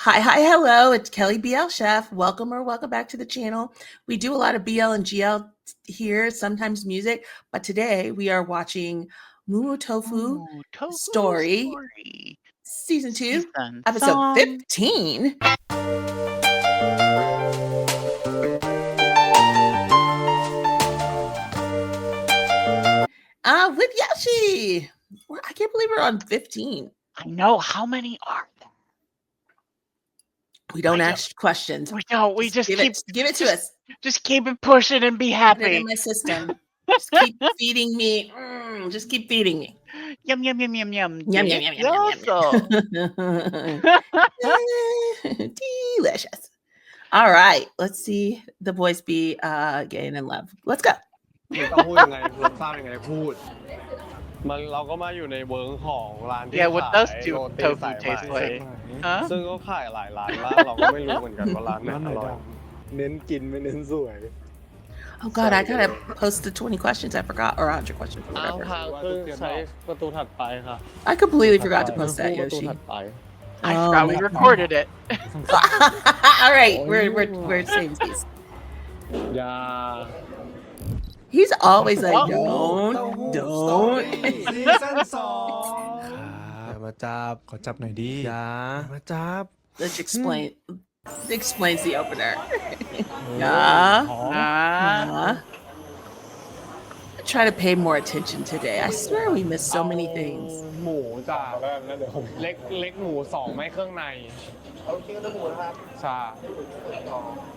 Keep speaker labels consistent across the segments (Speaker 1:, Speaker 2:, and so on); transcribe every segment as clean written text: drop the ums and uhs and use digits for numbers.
Speaker 1: Hi, hello. It's Kelly BL Chef. Welcome back to the channel. We do a lot of BL and GL here, sometimes music, but today we are watching MUMU-TOFU Story, Season 2, Episode 15. With Yoshi. I can't believe we're on 15.
Speaker 2: I know. How many are there?
Speaker 1: We don't ask questions.
Speaker 2: We don't. We just
Speaker 1: give it to us.
Speaker 2: Just keep it pushing and be happy.
Speaker 1: Put it in my system. Just keep feeding me. Just keep feeding me.
Speaker 2: Yum yum yum yum yum.
Speaker 1: Yum yum yum yum yum yum. Delicious. All right. Let's see the boys be gay and in love. Let's go.
Speaker 3: ต้องพูดยังไงรสชาติยังไงพูดมันเราก็มาอยู่ในเวิร์กของร้านที่
Speaker 2: Yeah, what
Speaker 3: ขาย
Speaker 2: does
Speaker 3: โรตี
Speaker 2: tofu
Speaker 3: สายไหม
Speaker 2: taste like? Huh?
Speaker 3: ซึ่งก็ขายหลายร้านมากเราก็ไม่รู้เหมือนกันว่าร้านไหนอร่อยเน้นกินไม่เน้นสวย
Speaker 1: Oh God, I gotta post the 20 questions I forgot, or 100 questions.
Speaker 3: เอาทางขึ้นใช้ประตูถัดไปค่ะ
Speaker 1: I completely forgot to post that,
Speaker 3: ประตู
Speaker 1: Yoshi.
Speaker 3: ถัดไป
Speaker 2: I forgot we recorded it.
Speaker 1: All right, we're same piece.
Speaker 3: อย่า
Speaker 1: He's always like, don't.
Speaker 4: ซีซั่น2อย่ามาจับขอจับหน่อยดิอย่ามาจับ
Speaker 1: Let's explains the opener. Yeah. Try to pay more attention today. I swear we missed so many things.
Speaker 3: หมูจ้าเล็กหมู2ไม่เครื่องในเอาเคี่ยวหมูนะครับจ้า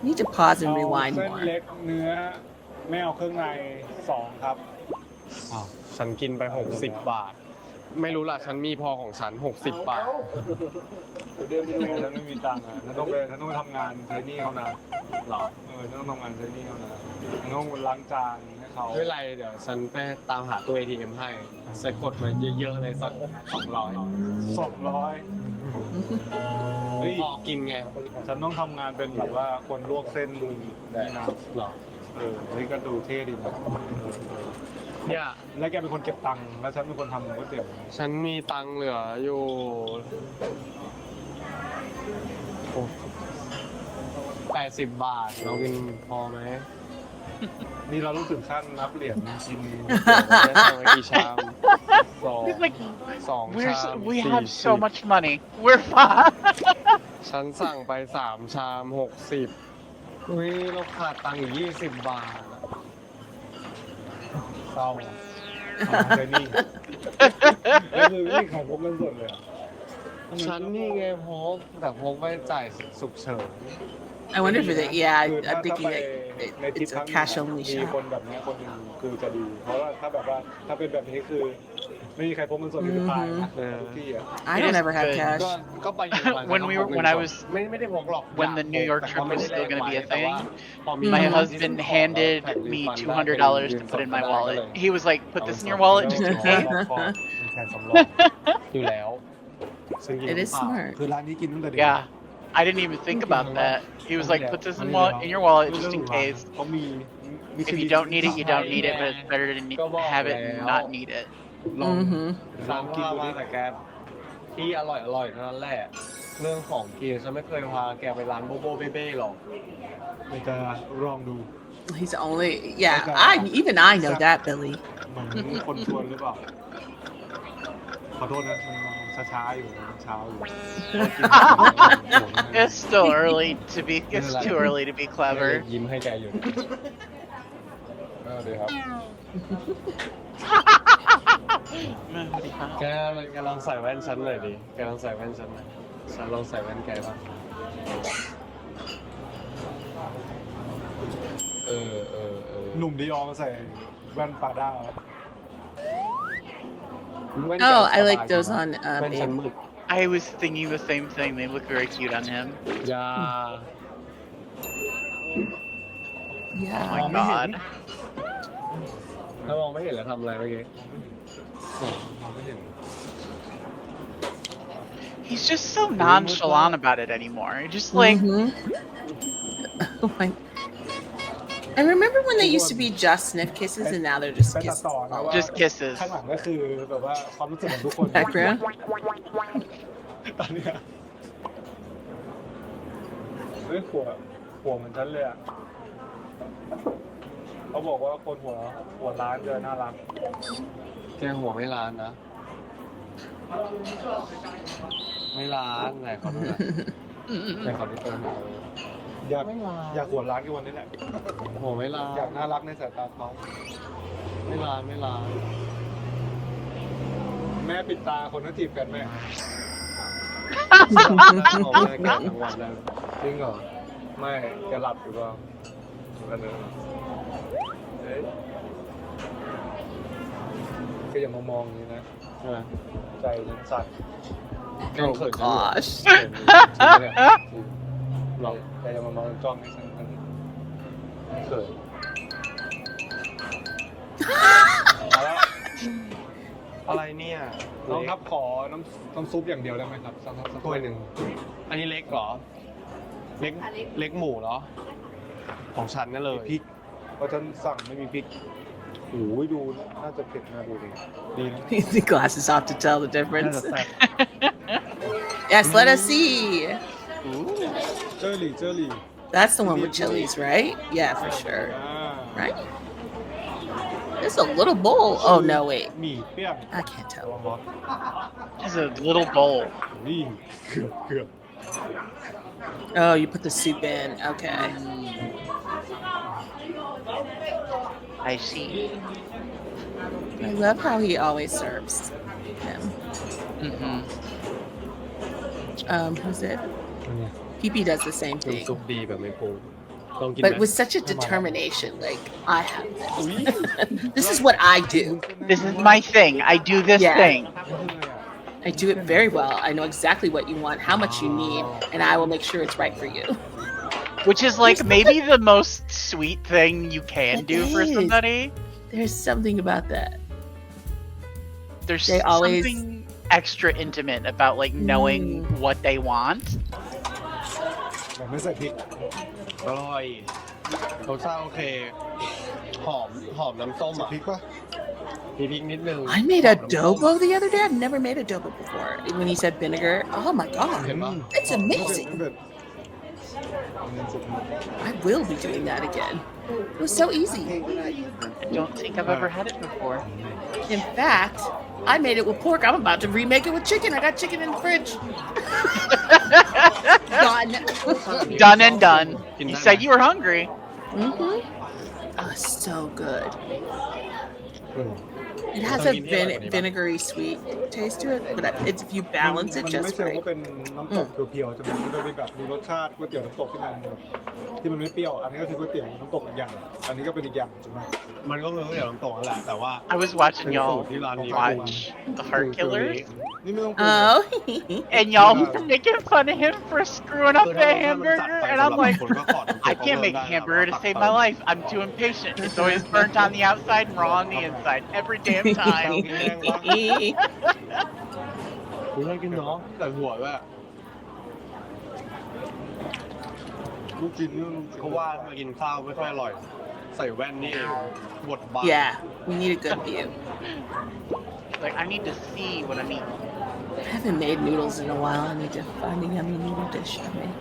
Speaker 1: Need to pause and rewind
Speaker 5: เส้น
Speaker 1: more.
Speaker 5: เล็กเนื้อไม่เอาเครื่องใน2ครับ
Speaker 3: ฉันกินไป60 บาทไม่รู้ล่ะฉันมีพอของฉัน60 บาท
Speaker 5: เดือนนี้ฉันไม่มีตังค์ฉันต้องไปทำงานใช้หนี้เขานะ
Speaker 3: หรอ
Speaker 5: ฉันต้องทำงานใช้หนี้เขานะฉันต้องล้างจานให้เขา
Speaker 3: ไม่เป็นไรเดี๋ยวฉันไปตามหาตัว ATM ให้ใส่กดมาเยอะๆเลยสัก200
Speaker 5: เฮ้ย
Speaker 3: พอกินไง
Speaker 5: ฉันต้องทำงานเป็นแบบว่าคนลวกเส้นดูได้นะ
Speaker 3: หรอ
Speaker 5: นี่ก็ดูเท่ดีนะ
Speaker 3: เนี่ย
Speaker 5: แล้วแกเป็นคนเก็บตังค์แล้วฉันเป็นคนทำก๋วยเตี๋ยว
Speaker 3: ฉันมีตังค์เหลืออยู่80 บาทเรากินพอไหม
Speaker 5: นี่เรารู้สึกขั้นนับเหรียญกิน
Speaker 3: ได้สั่งไปกี่ชามสองชาม
Speaker 2: We have so much money. We're fine.
Speaker 3: ฉันสั่งไป3 ชาม60อุ้ยเราขาดตังค์อีก20 บาท
Speaker 5: เศร้าใช้หนี้แล้วคือไม่ขายพกเงินสดเลยอะ
Speaker 3: ฉันนี่ไงพกแต่พกไว้จ่ายฉุกเฉิน
Speaker 1: I wonder if it, yeah,
Speaker 5: คือ
Speaker 1: I'm thinking
Speaker 5: ในทริป
Speaker 1: it's
Speaker 5: ครั้
Speaker 1: a
Speaker 5: ง
Speaker 1: cash
Speaker 5: ห
Speaker 1: only
Speaker 5: นึ่งมีคน
Speaker 1: shop.
Speaker 5: แบบนี้คนหนึ่งคือจะดีเพราะว่าถ้าแบบว่าถ้าเป็นแบบนี้คือไม่มีใครพกเงินสดมีแต่ตายนะทุกที่อ่ะ
Speaker 1: I don't ever have cash.
Speaker 3: ก็ไปอยู่
Speaker 2: When I was
Speaker 3: ไม่ได้พกหรอก
Speaker 2: when the New York trip was still going to be a thing,
Speaker 3: พอมี
Speaker 2: my husband handed me $200 to put in my wallet. He was like, "Put this in your wallet just in case."
Speaker 5: มีแทนสำรอง
Speaker 3: อยู่แล้ว
Speaker 1: It is smart.
Speaker 5: คือร้านนี้กินตั้งแต่เด็ก
Speaker 2: Yeah, I didn't even think about that. He was like, "Put this in your wallet just in case.
Speaker 5: เขามี
Speaker 2: If you don't need it, you don't need it, but it's better to have it and not need it."
Speaker 5: ลอง
Speaker 3: ร้านกินมาแต่แกที่อร่อยเท่านั้นแหละเรื่องของกินฉันไม่เคยพาแกไปร้านโบโบเบ้หรอก
Speaker 5: ไม่จะลองดู
Speaker 1: He's only, yeah, even I know that, Billy.
Speaker 5: เหมือนมีคนชวนหรือเปล่าขอโทษนะมันช้าๆอยู่เช้าอยู่
Speaker 2: It's still early to be. It's too early to be clever.
Speaker 3: ยิ้มให้แกอยู่ดีครับ แกลองใส่แว่นฉันหน่อยดิแกลองใส่แว่นฉันหน่อยฉันลองใส่แว่นแกบ้าง
Speaker 5: หนุ่มดิอองใส่แว่นปาด้า
Speaker 1: Oh, I like those on
Speaker 3: แว่นฉัน
Speaker 1: Babe.
Speaker 3: มืด
Speaker 2: I was thinking the same thing. They look very cute on him.
Speaker 3: อย่า
Speaker 1: Yeah.
Speaker 2: Oh my god.
Speaker 3: ถ้ามองไม่เห็นแล้วทำอะไรเมื่อกี้
Speaker 2: He's just so nonchalant about it anymore. Just like
Speaker 1: Oh my. And remember when they used to be just sniff kisses and now they're just
Speaker 5: แต่ตัด
Speaker 1: kisses?
Speaker 5: ต่อนะว่า
Speaker 2: just kisses.
Speaker 5: ข้างหลังก็คือแบบว่าความรู้สึกของทุกคน
Speaker 1: Background?
Speaker 5: ตอนเนี้ย เฮ้ยหัวเหมือนฉันเลยอ่ะเขาบอกว่าคนหัวล้านจะน่ารัก
Speaker 3: แกหัวไม่ล้านนะ ไม่ล้านไหนขอดูหน่อยไหนขอดูตัวหน่อย
Speaker 5: อยากหัวล้านกี่วันนี้แหละ
Speaker 3: หัวไม่ล้าน
Speaker 5: อยากน่ารักในสายตาเขา
Speaker 3: ไม่ล้านไม่ล้าน
Speaker 5: แม่ปิดตาคนที่จีบกันแม่
Speaker 3: ของแม่แกทั้งวันเลย
Speaker 5: จริงเหรอไม่แกหลับอยู่เปล่ากันเลยเฮ้ยก็อย่ามามองอย่างนี้นะ
Speaker 3: ใช่ไหม
Speaker 5: ใจฉันสั่น
Speaker 3: แกเขิน
Speaker 1: Gosh.
Speaker 5: หรอกใจจะมามองจ้องให้ฉันเขินมาแล้ว
Speaker 3: อะไรเนี่ย
Speaker 5: น้องครับขอน้ำซุปอย่างเดียวได้ไหมครับสักถ้วยหนึ่ง
Speaker 3: อันนี้เล็กเหรอ เล็กหมูเหรอ ของฉันนั่นเลย
Speaker 5: พริกเพราะฉันสั่งไม่มีพริกโอ้ยดูน่าจะเผ็ดน่าดูดีนะ
Speaker 1: The glasses off to tell the
Speaker 5: น่า
Speaker 1: difference.
Speaker 5: จะแซ่บ
Speaker 1: Yes, let us see.
Speaker 5: เจอรี่
Speaker 1: That's the one with chilies, right? Yeah, for sure.
Speaker 5: อ่า
Speaker 1: Right? It's a little bowl. Oh no, wait.
Speaker 5: หมี่เปรี้ยง
Speaker 1: I can't
Speaker 5: ระวั
Speaker 1: tell.
Speaker 5: งร้อน
Speaker 2: It's a little bowl.
Speaker 5: นี่เกือบ
Speaker 1: Oh, you put the soup in. Okay.
Speaker 2: I see.
Speaker 1: I love how he always serves him.
Speaker 2: Mm-hmm.
Speaker 1: Who's it? PP does the same
Speaker 3: น้ำ
Speaker 1: thing,
Speaker 3: ซุปดีแบบไม่ปรุงลองกิน
Speaker 1: but
Speaker 3: ไหม
Speaker 1: with such a determination. Like I have this. This is what I do.
Speaker 2: This is my thing. I do this
Speaker 1: Yeah.
Speaker 2: thing.
Speaker 1: I do it very well. I know exactly what you want, how much you need, and I will make sure it's right for you.
Speaker 2: Which is like maybe the most sweet thing you can
Speaker 1: It
Speaker 2: do for
Speaker 1: is.
Speaker 2: somebody.
Speaker 1: There's something about that.
Speaker 2: There's
Speaker 1: They always-
Speaker 2: something extra intimate about like knowing what they want.
Speaker 5: แบบไม่ใส่พริก
Speaker 3: อร่อยรสชาติโอเค หอมน้ำส้ม
Speaker 5: ใส่
Speaker 3: อ่ะ
Speaker 5: พริกป่ะ
Speaker 3: มีพริกนิดนึง
Speaker 1: I made adobo the other day. I've never made adobo before. When he said vinegar, oh my god,
Speaker 3: เห็นปะ
Speaker 1: it's amazing. I will be doing that again. It was so easy.
Speaker 2: I don't think I've ever had it before.
Speaker 1: In fact, I made it with pork. I'm about to remake it with chicken. I got chicken in the fridge. Done.
Speaker 2: Done and done.
Speaker 3: กิน
Speaker 2: You
Speaker 3: ได้
Speaker 2: said
Speaker 3: ไหม
Speaker 2: you were hungry.
Speaker 1: Mm-hmm. Oh, so good.
Speaker 3: อืม
Speaker 1: It has a vinegary sweet taste to it, but it's if you balance it
Speaker 5: มัน
Speaker 1: just
Speaker 5: ไม่เชิง
Speaker 1: right.
Speaker 5: ว่าเป็นน้ำตกเพียวๆจะมันจะเป็นแบบมีรสชาติก๋วยเตี๋ยวน้ำตกที่มันไม่เปรี้ยว อันนี้ก็คือก๋วยเตี๋ยวน้ำตกอีกอย่าง อันนี้ก็เป็นอีกอย่างใช่ไหม
Speaker 3: มันก็คือก๋วยเตี๋ยวน้ำตกนั่นแหละแต่ว่า
Speaker 2: I was watching
Speaker 3: เป็นสู
Speaker 2: y'all
Speaker 3: ตรที่ร้านนี้
Speaker 2: watch the Heart Killers,
Speaker 5: นี่ไม่ต้องปรุง
Speaker 1: Oh.
Speaker 2: and y'all were making fun of him for screwing up
Speaker 3: คือ
Speaker 2: the
Speaker 3: ถ้ามันจัด
Speaker 2: hamburger,
Speaker 3: ไป
Speaker 2: and
Speaker 3: สำห
Speaker 2: I'm
Speaker 3: รับ
Speaker 2: like,
Speaker 3: คนก็ขอน้ำซุป
Speaker 2: I can't make a hamburger to save my life. I'm too impatient. It's always burnt on the outside and raw on the inside every damn time.
Speaker 3: คุณน่ากินเนาะใส่หัวด้วย
Speaker 5: ลูกชิ้นนี่ลูก
Speaker 3: เพราะว่ามากินข้าวไม่ค่อยอร่อย ใส่แว่นนี่บดบัง
Speaker 1: Yeah, we need a good view.
Speaker 2: Like I need to see what I'm eating.
Speaker 1: I haven't made noodles in a while. I need to find a yummy noodle dish to make.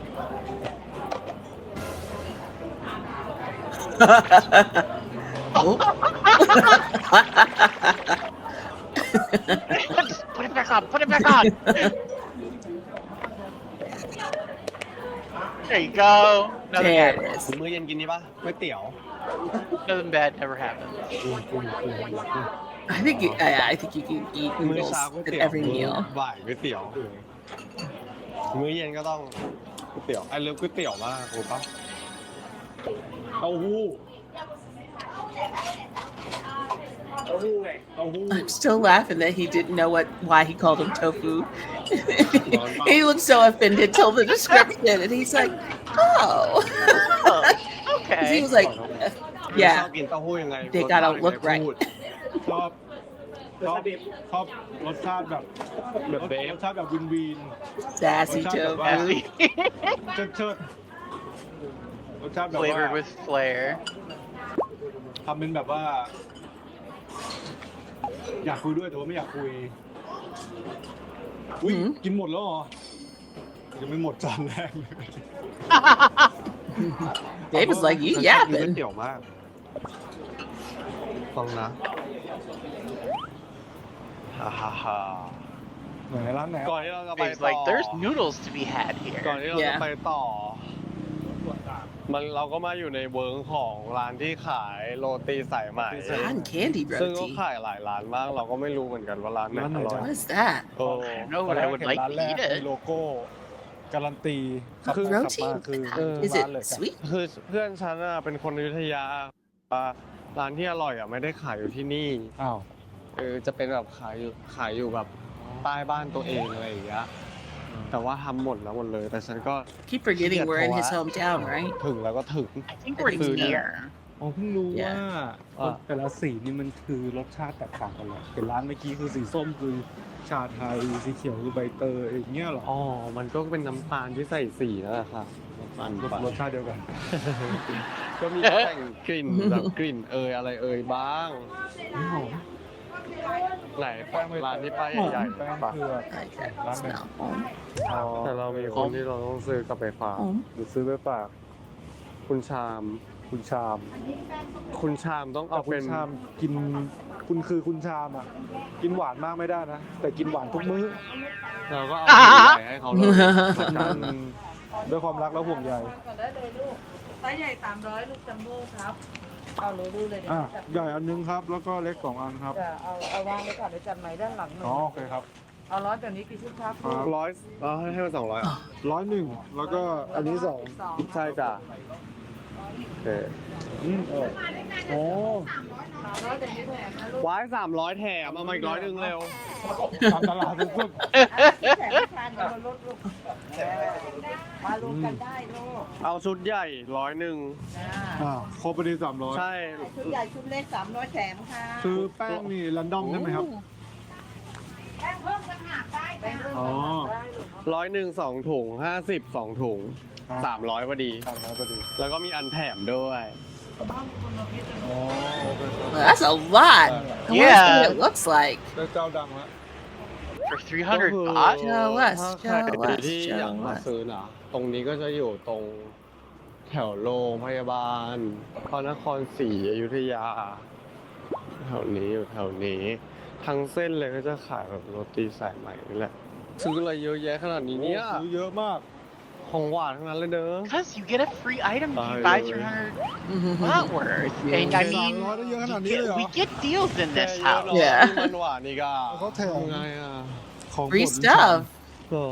Speaker 1: Oh.
Speaker 2: Just put it back on. Put it back on. There you go. Nothing
Speaker 1: There
Speaker 2: bad.
Speaker 1: it is.
Speaker 3: มื้อเย็นกินนี่ปะก๋วยเตี๋ยว
Speaker 2: Nothing bad never happened.
Speaker 1: I think you can eat
Speaker 3: มื้อ
Speaker 1: noodles
Speaker 3: เช้าก๋วย
Speaker 1: at
Speaker 3: เตี๋ยว
Speaker 1: every
Speaker 3: มื้อ
Speaker 1: meal.
Speaker 3: บ่ายก๋วยเตี๋ยว มื้อเย็นก็ต้องก๋วยเตี๋ยวไอ้เลิฟก๋วยเตี๋ยวมากรู้ปะ
Speaker 5: เต้าหู้เต้าหู้
Speaker 1: I'm still laughing that he didn't know why he called him tofu. He looked so offended till the description, and he's like, "Oh."
Speaker 2: Oh,
Speaker 1: 'Cause he
Speaker 2: okay.
Speaker 1: was like,
Speaker 3: ชอบ
Speaker 1: "Yeah,
Speaker 3: กินเต้าหู้ยังไง
Speaker 1: they gotta look right."
Speaker 5: ชอบรสชาติแบบรสชาติแบบวิน
Speaker 1: Sassy
Speaker 5: What's
Speaker 1: tofu.
Speaker 5: up,
Speaker 2: Sassy.
Speaker 5: เชิดรสชาติแบบว่า
Speaker 2: Flavored with flair.
Speaker 5: ทำเป็นแบบว่า อยากคุยด้วยแต่ว่าไม่อยากคุยอุ้ย
Speaker 1: หืม
Speaker 5: กินหมดแล้วเหรอ ยังไม่หมดจานแรกเลย
Speaker 1: Dave was like, you
Speaker 3: ก๋วย
Speaker 1: yapping.
Speaker 3: เตี๋ยวมากฟังนะฮ่าฮ่าฮ่า
Speaker 5: ไหนร้านไหน
Speaker 3: ก่อนที่เราจะไป
Speaker 2: It's
Speaker 3: ต่อ
Speaker 2: like there's noodles to be had
Speaker 3: ก่อน
Speaker 2: here.
Speaker 3: ที่เราจะไปต่อเราก็มาอยู่ในเวิร์กของร้านที่ขายโรตีสายไหม
Speaker 1: Cotton candy
Speaker 3: ซึ่งก็
Speaker 1: roti.
Speaker 3: ขายหลายร้านมาก เราก็ไม่รู้เหมือนกันว่าร้านไหนอร่อย
Speaker 1: What is that?
Speaker 3: โอ้
Speaker 2: I don't know what I would like
Speaker 5: ร้าน
Speaker 2: to
Speaker 5: แรก
Speaker 2: eat
Speaker 5: มี
Speaker 2: it.
Speaker 5: โลโก้การันตีขับ
Speaker 1: คือ
Speaker 5: มาขับ
Speaker 1: roti?
Speaker 5: มาคือ
Speaker 1: Is
Speaker 5: ร้าน
Speaker 1: it
Speaker 5: เลย
Speaker 1: sweet?
Speaker 3: คือเพื่อนฉันน่ะเป็นคนอยุธยาร้านที่อร่อยอ่ะไม่ได้ขายอยู่ที่นี่
Speaker 5: อ้าว
Speaker 3: จะเป็นแบบขายอยู่แบบใต้บ้านตัวเองอะไรอย่างเงี้ยแต่ว่าทำหมดแล้วหมดเลย แต่ฉันก็
Speaker 1: Keep forgetting we're in his hometown, right?
Speaker 3: ถึงแล้วก็ถึง
Speaker 2: I think we're
Speaker 1: think it's
Speaker 2: near.
Speaker 4: อ๋อเพิ่งรู้ว่า
Speaker 3: อ่ะ
Speaker 4: แต่ละสีนี่มันคือรสชาติแตกต่างกันเลยเป็นร้านเมื่อกี้คือสีส้มคือชาไทยสีเขียวคือใบเตยอย่างเงี้ยเหรอ
Speaker 3: อ๋อมันก็เป็นน้ำตาลที่ใส่สีนั่นแหละค่ะน้ำตาลปั่น
Speaker 5: รสชาติเดียวกัน
Speaker 3: ก็มีแต่งกลิ่นแบบกลิ่นอะไรบ้างไหนร้านที่ป้ายใหญ่
Speaker 5: แป้ง
Speaker 3: ๆปะ
Speaker 5: เผือก
Speaker 1: Like that
Speaker 5: Ramen.
Speaker 1: smell. Home.
Speaker 3: แต่เรามีคนที่เราต้องซื้อกลับไปฝาก
Speaker 1: Home.
Speaker 5: หรือซื้อไปฝาก
Speaker 3: คุณชาม
Speaker 5: คุณชาม
Speaker 3: คุณชามต้อง
Speaker 5: แต่
Speaker 3: เอา
Speaker 5: คุ
Speaker 3: เป็
Speaker 5: ณ
Speaker 3: น
Speaker 5: ชามกินคุณคือคุณชามอ่ะกินหวานมากไม่ได้นะ แต่กินหวานทุกมื้อ
Speaker 3: เราก็เอาสีใหญ่ให้เขาเลย
Speaker 5: ด้วยความรักและห่วงใย
Speaker 6: ก่อนได้เลยลูกไซส์ใหญ่300ลูกจัมโบ้ครับ เอาเลยดูเลยเดี๋ยว
Speaker 5: อ่ะ
Speaker 6: จับ
Speaker 5: ใหญ่อันนึงครับ แล้วก็เล็ก2 อันครับ
Speaker 6: จะเอาวางไว้ก่อนเดี๋ยวจับใหม่ด้านหลังหนึ่ง
Speaker 5: อ๋อโอเคครับ
Speaker 6: เอาร้อยแบบนี้กี่ชุดครับ
Speaker 5: ครับ
Speaker 3: 100ให้มัน200อ่ะ
Speaker 5: 101แล้วก็อันนี้2
Speaker 3: ใช่จ้ะโอเค
Speaker 5: โอ้
Speaker 6: 300แบบนี้แถมนะลูก
Speaker 3: ไว้300แถมเอามาอีก100นึงเร็ว
Speaker 5: ตามตลาดสุด
Speaker 6: แถมไม่ทานเดี๋ยวมาลดลูกมารวมกันได้ลูก
Speaker 3: เอาชุดใหญ่100นึง
Speaker 5: ครบไปดี300
Speaker 3: ใช่
Speaker 6: ชุดใหญ่ชุดเล็ก300แถมค่ะ
Speaker 5: คือแป้งนี่แรนดอมใช่ไหมครับ
Speaker 6: แป้งเพิ่มต่างหากได้จ้ะ
Speaker 5: อ๋อ
Speaker 6: ได้ลูก
Speaker 3: 100 2 ถุง50 2 ถุง300พอดี
Speaker 5: 300พอดี
Speaker 3: แล้วก็มีอันแถมด้วย
Speaker 5: อ๋อโอเคครับ
Speaker 1: Well, that's a lot. I want to see
Speaker 2: Yeah.
Speaker 1: what it looks like.
Speaker 5: ได้เจ้าดังแล้ว
Speaker 2: For 300
Speaker 3: ก็คือ
Speaker 2: baht?
Speaker 1: Show us,
Speaker 3: ถ้าใคร
Speaker 1: show us,
Speaker 3: ที่อยาก
Speaker 1: show
Speaker 3: มา
Speaker 1: us.
Speaker 3: ซื้อนะตรงนี้ก็จะอยู่ตรงแถวโรงพยาบาลพระนครศรีอยุธยา แถวนี้อยู่แถวนี้ทั้งเส้นเลยก็จะขายแบบโรตีสายใหม่นี่แหละซื้ออะไรเยอะแยะขนาดนี้เนี่ย
Speaker 5: ซื้อเยอะมาก
Speaker 3: ของหวานทั้งนั้นเลยเด้อ
Speaker 2: Because you get a free item if you
Speaker 3: Bye,
Speaker 2: buy
Speaker 3: Lily.
Speaker 2: 300 baht worth. And I mean,
Speaker 5: 300ได้เยอะขนาดนี้เลยเหรอ
Speaker 2: we get deals in
Speaker 3: แค่
Speaker 2: this
Speaker 3: เยอะหรอ
Speaker 2: house.
Speaker 1: Yeah.
Speaker 3: ที่มันหวานอีกอ่ะ
Speaker 5: เขาแถม
Speaker 3: ไงอ่ะ
Speaker 5: ของ
Speaker 1: Free
Speaker 5: โปรด
Speaker 1: stuff.
Speaker 3: เหรอ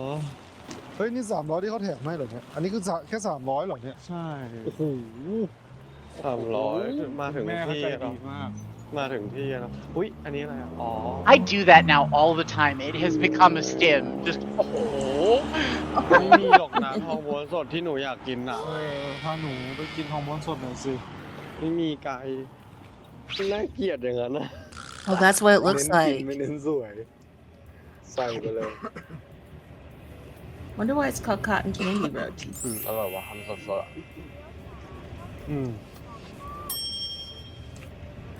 Speaker 5: เฮ้ยนี่300ที่เขาแถมให้เหรอเนี่ยอันนี้คือแค่300เหรอเนี่ย
Speaker 3: ใช่
Speaker 5: โอ้โห
Speaker 3: 300มาถึง
Speaker 5: แม่เขา
Speaker 3: ที่
Speaker 5: ใจ
Speaker 3: แล้ว
Speaker 5: ดีมาก
Speaker 3: มาถึงที่แล้วอุ๊ยอันนี้อะไรอ่ะอ๋อ
Speaker 2: I do that now all the time. It has become a stim. Just, oh.
Speaker 3: ไม่มีหรอกนะทองม้วนสดที่หนูอยากกินอ่ะ
Speaker 5: พาหนูไปกินฮอร์โมนสดหน่อยสิ
Speaker 3: ไม่มีไก่น่าเกลียดอย่างนั้นนะ
Speaker 1: Oh, that's what it looks
Speaker 5: เน้นกิน
Speaker 1: like.
Speaker 5: ไม่เน้นสวย ใส่ไปเลย
Speaker 1: Wonder why it's called cotton candy roti.
Speaker 3: อร่อยว่ะทำสดๆอ่ะ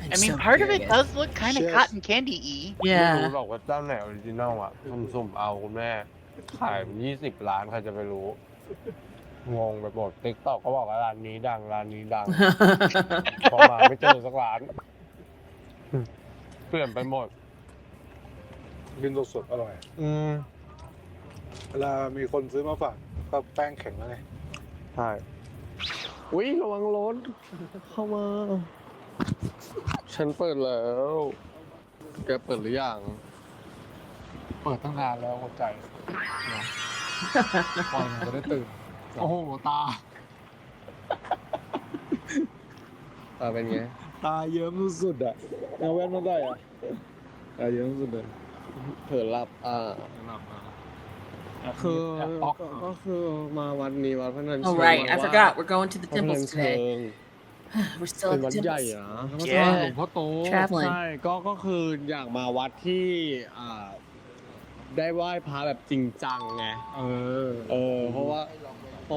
Speaker 1: I'm
Speaker 2: I mean,
Speaker 1: so
Speaker 2: part of it
Speaker 1: curious.
Speaker 2: does look kind of
Speaker 5: Cheers.
Speaker 2: cotton candy-y.
Speaker 3: ไม่รู้
Speaker 1: Yeah.
Speaker 3: หรอกว่าเจ้าไหนออริจินอลอ่ะสุ่มๆเอาคุณแม่ขาย20 ล้านใครจะไปรู้ งงไปหมดติ๊กต็อกก็บอกว่าร้านนี้ดังร้านนี้ดัง พอมาไม่เจอสักร้าน เปลี่ยนไปหมด
Speaker 5: กินสดๆอร่อย เวลามีคนซื้อมาฝากก็แป้งแข็งแล้วไง
Speaker 3: ใช่ อุ๊ยระวังรถเข้ามา ฉันเปิดแล้ว แกเปิดหรือยัง
Speaker 5: เปิดตั้งนานแล้วหัวใจนะปล่อยมันจะได้ตื่น โอ้โห ตา
Speaker 3: เป็นไง
Speaker 5: ตาเยิ้มสุดๆอ่ะเอาแว่นมาได้อ่ะ ตาเยิ้มสุดเลย
Speaker 3: เผลอหลับคือก็คือมาวัดนี้วัดพระนัน
Speaker 1: Oh, right. I forgot. We're going to the temples today. We're still
Speaker 3: เป็น
Speaker 1: at
Speaker 3: วั
Speaker 1: the
Speaker 3: ดใหญ่
Speaker 1: temples.
Speaker 3: นะ
Speaker 5: หลวงพ่อโต
Speaker 1: Traveling.
Speaker 3: ใช่ก็คืออยากมาวัดที่ได้ไหว้พระแบบจริงจังไง เพราะ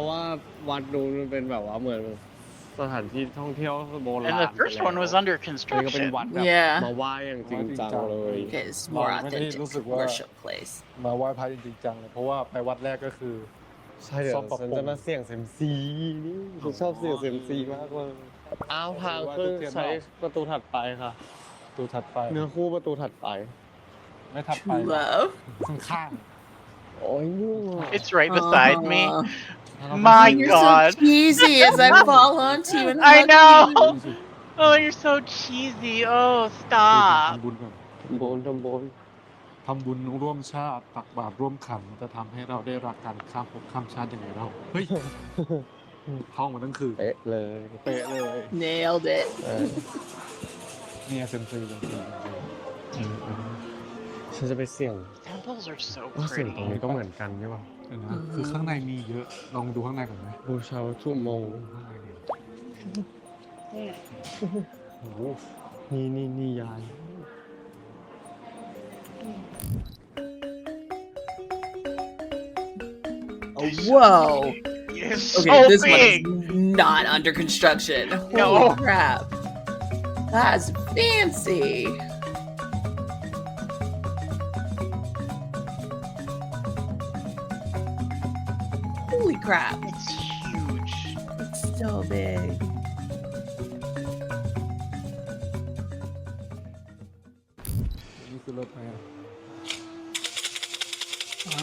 Speaker 3: ว่าวัดนู้นมันเป็นแบบว่าเหมือนสถานที่ท่องเที่ยวโบราณ
Speaker 2: And the first one was under
Speaker 3: นี่ก็เป็น
Speaker 2: construction.
Speaker 3: วัดแบบ
Speaker 1: Yeah.
Speaker 3: มาไหว้อย่างจริงจังเลย
Speaker 1: Okay, it's more
Speaker 5: Well, I
Speaker 1: authentic
Speaker 5: really look like what-
Speaker 1: worship place.
Speaker 5: มาไหว้พระจริงๆจังเลยเพราะว่าไปวัดแรกก็คือ
Speaker 3: ใช่เดี๋ยวฉันจะมาเสี่ยงเซยมซีนี่ฉันชอบเสี่ยงเซยมซีมากเลยอ้าวทางขึ้นใช้ประตูถัดไปค่ะ
Speaker 5: ตูถัดไป
Speaker 3: เนื้อคู่ประตูถัดไป
Speaker 5: ไม่ถัดไป
Speaker 1: True love.
Speaker 5: ข้าง
Speaker 3: โอ้ยยุ่งอ่ะ
Speaker 2: It's right beside me.
Speaker 1: Oh,
Speaker 2: My
Speaker 1: you're
Speaker 2: God.
Speaker 1: so cheesy as I fall onto you and
Speaker 2: I
Speaker 1: hug
Speaker 2: know.
Speaker 1: you.
Speaker 2: Oh, you're so cheesy. Oh,
Speaker 5: ๆ
Speaker 2: stop.
Speaker 5: ทำบุญก่อน
Speaker 3: ทำบุญ
Speaker 5: ทำบุญร่วมชาติตักบาตรร่วมขันจะทำให้เราได้รักกันข้ามภพข้ามชาติยังไงเราเฮ้ยท่องมาตั้งคือ
Speaker 3: เป๊ะเลย
Speaker 5: เป๊ะเลย
Speaker 1: Nailed it.
Speaker 5: เนี่ยเซมซีเซมซี
Speaker 3: ฉันจะไปเสี่ยง
Speaker 2: Temples are so
Speaker 3: ว่าเสี่ยงตรง
Speaker 2: pretty.
Speaker 3: นี้ก็เหมือนกันใช่ป่ะ
Speaker 5: เดี๋ยวนะคือข้างในมีเยอะลองดูข้างในก่อนไหม
Speaker 3: บูชาวัตถุมงคล
Speaker 5: ข้างในเนี่ย
Speaker 3: โอ้โหนี่ยาย
Speaker 1: Oh, whoa.
Speaker 2: It's
Speaker 1: Okay,
Speaker 2: so
Speaker 1: this
Speaker 2: big.
Speaker 1: one's not under construction.
Speaker 2: No.
Speaker 1: Holy crap. That's fancy. Holy crap.
Speaker 2: It's huge.
Speaker 1: It's so big.
Speaker 5: นี่คือรถไหมอะ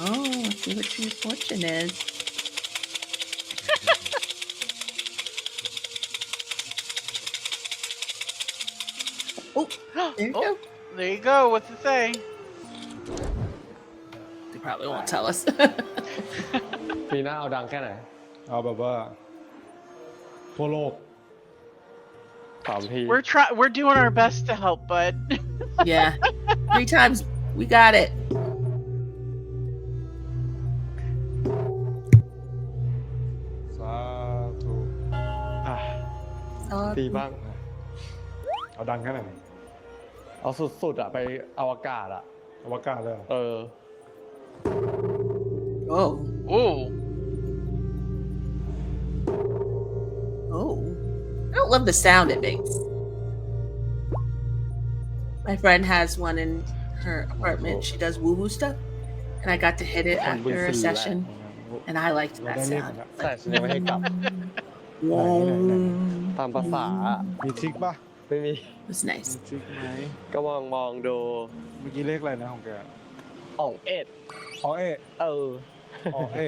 Speaker 1: Oh, let's see what your fortune is. Oh, there you
Speaker 2: Oh.
Speaker 1: go.
Speaker 2: There you go. What's it say?
Speaker 1: They probably won't tell us.
Speaker 3: ปีหน้าเอาดังแค่ไหน
Speaker 5: เอาแบบว่าทั่วโลก
Speaker 3: 3 ที
Speaker 2: We're doing our best to help, bud.
Speaker 1: Yeah. 3 times. We got it.
Speaker 5: สาธุ
Speaker 3: อ่ะ
Speaker 1: Uh,
Speaker 3: ตีบ้าง
Speaker 5: เอาดังแค่ไหน
Speaker 3: เอาสุดๆอ่ะไปอวกาศอ่ะ
Speaker 5: อวกาศเลยเหรอ
Speaker 3: เออ
Speaker 1: oh.
Speaker 2: Ooh.
Speaker 1: Oh. I don't love the sound it makes. My friend has one in her apartment. She does woo-woo stuff. And I got to hit it after a session. And I liked
Speaker 5: เรา
Speaker 1: that
Speaker 5: ได้เล่น
Speaker 1: sound.
Speaker 5: แล้ว
Speaker 3: แต่ฉันยังไม่ให้กลับ ตามภาษาอะ
Speaker 5: มีทริกป่ะ
Speaker 3: ไม่มี
Speaker 1: It was nice.
Speaker 5: มีทริกไหม
Speaker 3: ก็มองดู
Speaker 5: เมื่อกี้เลขอะไรนะของแก
Speaker 3: อ่องเอ็ด
Speaker 5: อ๋อเอ
Speaker 3: เออ
Speaker 5: อ๋อเอ